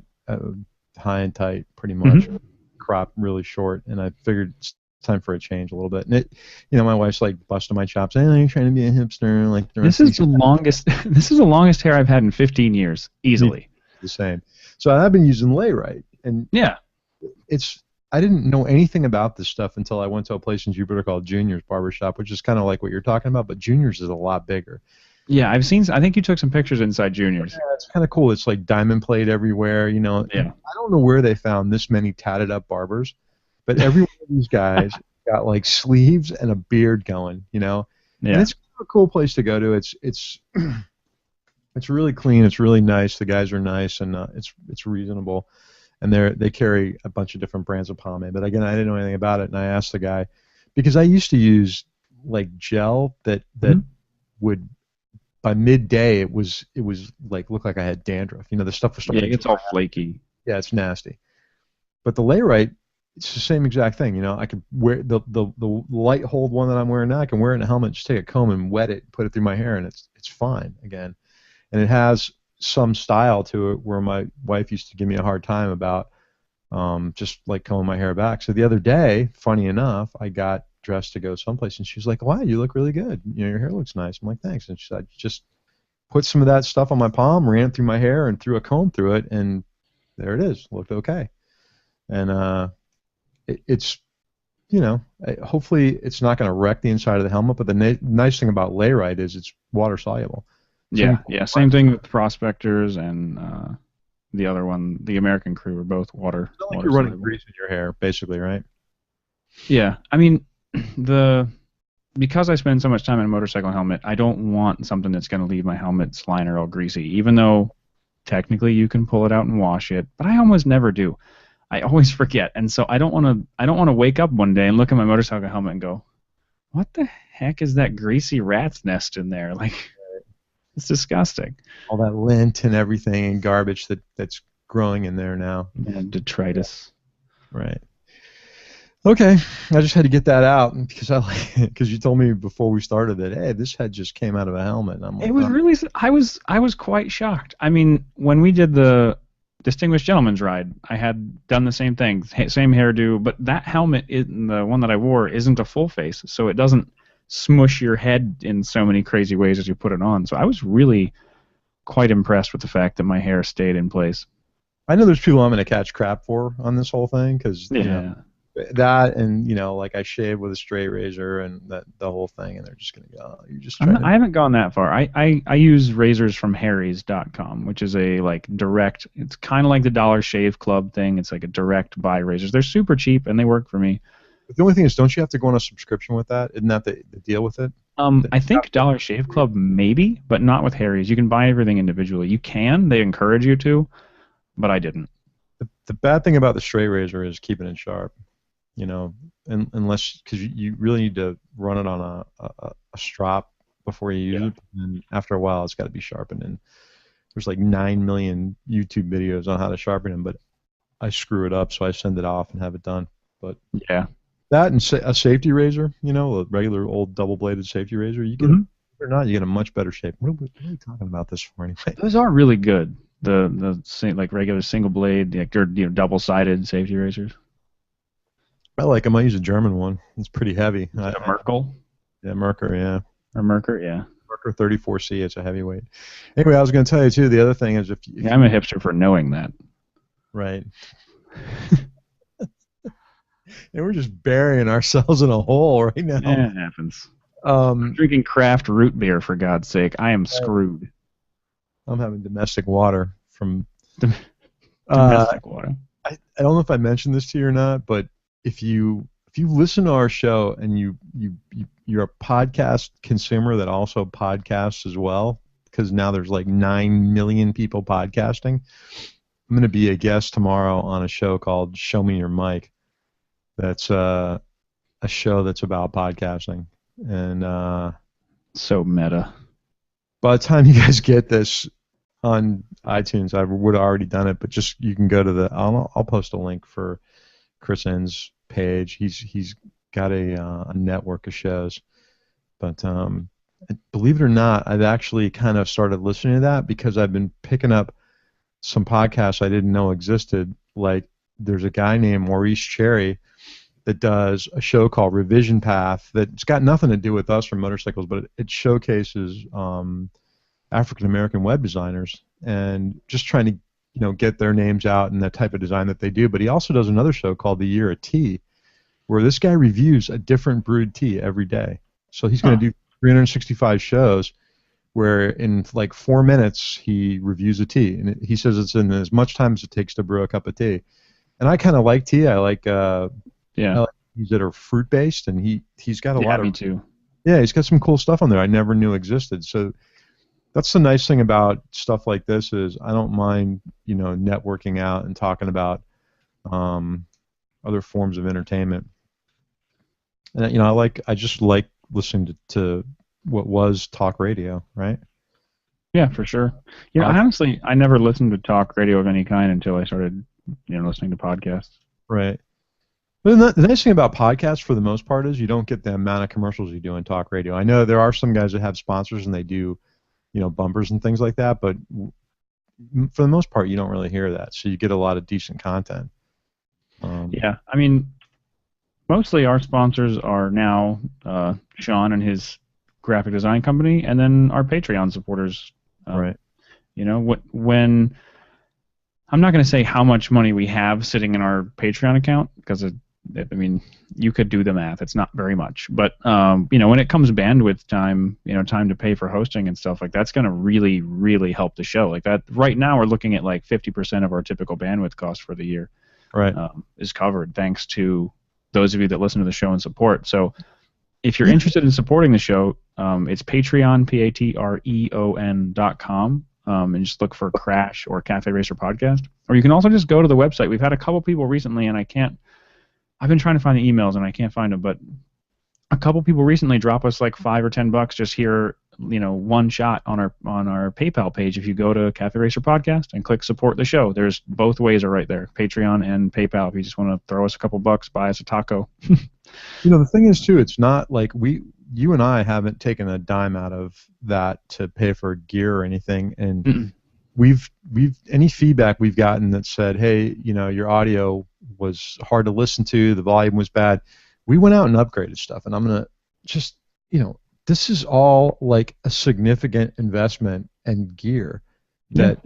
high and tight, pretty much, crop really short. And I figured it's time for a change a little bit. And it, you know, my wife's like busting my chops. Hey, you're trying to be a hipster. Like this is the longest. This is the longest hair I've had in 15 years, easily. The same. So I've been using Layrite, and yeah, I didn't know anything about this stuff until I went to a place in Jupiter called Junior's Barbershop, which is kind of like what you're talking about, but Junior's is a lot bigger. Yeah, I think you took some pictures inside Junior's. Yeah, it's kind of cool. It's like diamond plate everywhere, you know. Yeah. I don't know where they found this many tatted up barbers, but every one of these guys got like sleeves and a beard going, you know. Yeah. And it's a cool place to go to. It's really clean. It's really nice. The guys are nice, and it's reasonable. And they carry a bunch of different brands of pomade. But again, I didn't know anything about it, and I asked the guy, because I used to use like gel that would, by midday it was like looked like I had dandruff. You know, the stuff was starting. Yeah, it's all flaky. Yeah, it's nasty. But the Layrite, it's the same exact thing. You know, I could wear the light hold one that I'm wearing now. I can wear it in a helmet, just take a comb and wet it, put it through my hair, and it's fine again. And it has some style to it, where my wife used to give me a hard time about just like combing my hair back. So the other day, funny enough, I got dressed to go someplace, and she was like, "Wow, you look really good. You know, your hair looks nice." I'm like, "Thanks." And she said, "Just put some of that stuff on my palm, ran it through my hair, and threw a comb through it, and there it is. Looked okay." And it's, you know, hopefully it's not going to wreck the inside of the helmet. But the nice thing about Layrite is it's water soluble. Yeah, same thing with Prospectors and the other one, the American Crew, are both water. It's not like you're running grease in your hair, basically, right? Yeah, I mean, because I spend so much time in a motorcycle helmet, I don't want something that's going to leave my helmet's liner all greasy, even though technically you can pull it out and wash it, but I almost never do. I always forget, and so I don't want to wake up one day and look at my motorcycle helmet and go, "What the heck is that greasy rat's nest in there?" Like, it's disgusting. All that lint and everything and garbage that's growing in there now. And detritus. Right. Okay, I just had to get that out because you told me before we started that, hey, this head just came out of a helmet. And I'm like, it was really. I was quite shocked. I mean, when we did the Distinguished Gentleman's Ride, I had done the same thing, same hairdo, but that helmet, the one that I wore, isn't a full face, so it doesn't smush your head in so many crazy ways as you put it on. So I was really quite impressed with the fact that my hair stayed in place. I know there's people I'm going to catch crap for on this whole thing because you know, That, and like I shave with a straight razor and the whole thing, and they're just gonna go, oh, you're just trying to. I haven't gone that far. I use razors from Harry's.com, which is a like direct. It's kind of like the Dollar Shave Club thing. It's like a direct buy razors. They're super cheap and they work for me. But the only thing is, don't you have to go on a subscription with that? Isn't that the deal with it? I think Dollar Shave Club maybe, but not with Harry's. You can buy everything individually. You can. They encourage you to, but I didn't. The bad thing about the straight razor is keeping it sharp. Unless because you really need to run it on a strop before you use it, and after a while it's got to be sharpened. And there's like 9 million YouTube videos on how to sharpen them, but I screw it up, so I send it off and have it done. But yeah, that and a safety razor, a regular old double-bladed safety razor, you get or not, you get a much better shape. What are we talking about this for anyway? Those are really good. The like regular single blade, like double-sided safety razors. I like them. I use a German one. It's pretty heavy. A Merkel? Yeah, Merker, yeah. Or Merker, yeah. Merker 34C, it's a heavyweight. Anyway, I was going to tell you, too, the other thing is if I'm a hipster for knowing that. Right. And we're just burying ourselves in a hole right now. Yeah, it happens. I'm drinking craft root beer, for God's sake. I am screwed. I'm having domestic water from... domestic water. I don't know if I mentioned this to you or not, but if you listen to our show and you're a podcast consumer that also podcasts as well, because now there's like 9 million people podcasting, I'm going to be a guest tomorrow on a show called Show Me Your Mic. That's a show that's about podcasting. And so meta. By the time you guys get this on iTunes, I would have already done it, but just you can go to I'll post a link for Chris N's page. He's got a network of shows, but believe it or not, I've actually kind of started listening to that because I've been picking up some podcasts I didn't know existed. Like there's a guy named Maurice Cherry that does a show called Revision Path that's got nothing to do with us from motorcycles, but it showcases African American web designers and just trying to get their names out and the type of design that they do. But he also does another show called The Year of Tea, where this guy reviews a different brewed tea every day. So he's going to do 365 shows where in like 4 minutes he reviews a tea. And he says it's in as much time as it takes to brew a cup of tea. And I kind of like tea. I like teas that are fruit-based, and he's got a lot of... me too. Yeah, he's got some cool stuff on there I never knew existed. So that's the nice thing about stuff like this is I don't mind, networking out and talking about other forms of entertainment. And I just like listening to what was talk radio, right? Yeah, for sure. Honestly, I never listened to talk radio of any kind until I started, listening to podcasts. Right. But the nice thing about podcasts, for the most part, is you don't get the amount of commercials you do in talk radio. I know there are some guys that have sponsors and they do, bumpers and things like that, but for the most part, you don't really hear that. So you get a lot of decent content. Yeah, I mean, mostly our sponsors are now Sean and his graphic design company, and then our Patreon supporters. Right. When I'm not going to say how much money we have sitting in our Patreon account because you could do the math. It's not very much, but when it comes bandwidth time, time to pay for hosting and stuff like that's going to really, really help the show. Like that, right now we're looking at like 50% of our typical bandwidth cost for the year, right, is covered thanks to those of you that listen to the show and support. So, if you're interested in supporting the show, it's Patreon, patreon.com, and just look for Crash or Cafe Racer Podcast. Or you can also just go to the website. We've had a couple people recently, and I've been trying to find the emails, and I can't find them, but a couple people recently drop us like $5 or $10 just here, one shot on our PayPal page. If you go to Cafe Racer Podcast and click support the show, there's both ways are right there, Patreon and PayPal. If you just want to throw us a couple bucks, buy us a taco. The thing is too, it's not like you and I haven't taken a dime out of that to pay for gear or anything, and we've any feedback we've gotten that said, hey, your audio was hard to listen to, the volume was bad. We went out and upgraded stuff, and I'm gonna just this is all like a significant investment and gear that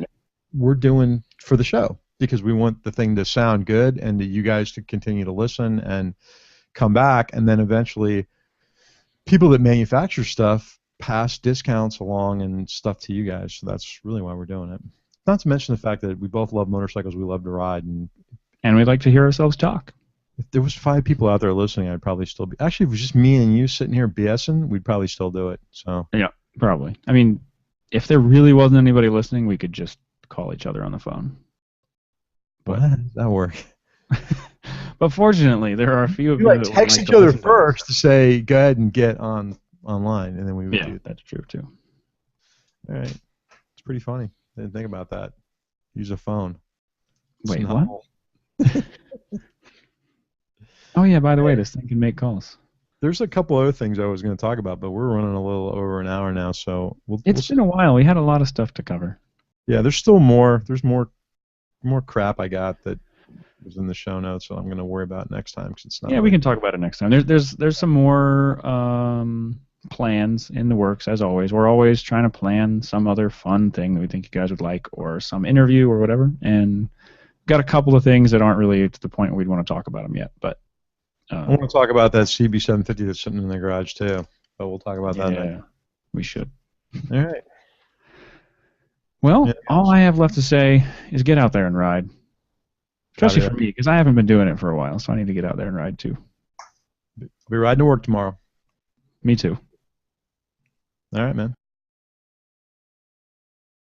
we're doing for the show. because we want the thing to sound good and you guys to continue to listen and come back, and then eventually people that manufacture stuff pass discounts along and stuff to you guys. So that's really why we're doing it. Not to mention the fact that we both love motorcycles, we love to ride, and we'd like to hear ourselves talk. If there was 5 people out there listening, I'd probably still be. Actually, if it was just me and you sitting here BSing, we'd probably still do it. So yeah, probably. I mean, if there really wasn't anybody listening, we could just call each other on the phone. But how does that work? But fortunately, there are a few of you that text each other first to say, "Go ahead and get online," and then we would do that. That's true too. All right, it's pretty funny. I didn't think about that. Use a phone. Wait, what? Oh yeah, by the way, this thing can make calls. There's a couple other things I was going to talk about, but we're running a little over an hour now, so it's been a while. We had a lot of stuff to cover. Yeah, there's still more. There's more crap I got that was in the show notes, so I'm going to worry about next time because it's not. Yeah, we can talk about it next time. There's some more plans in the works as always. We're always trying to plan some other fun thing that we think you guys would like, or some interview or whatever. And got a couple of things that aren't really to the point where we'd want to talk about them yet, but. I want to talk about that CB750 that's sitting in the garage too, but we'll talk about that next. Yeah, we should. All right. Well, all I have left to say is get out there and ride. Especially for me, because I haven't been doing it for a while, so I need to get out there and ride too. I'll be riding to work tomorrow. Me too. All right, man.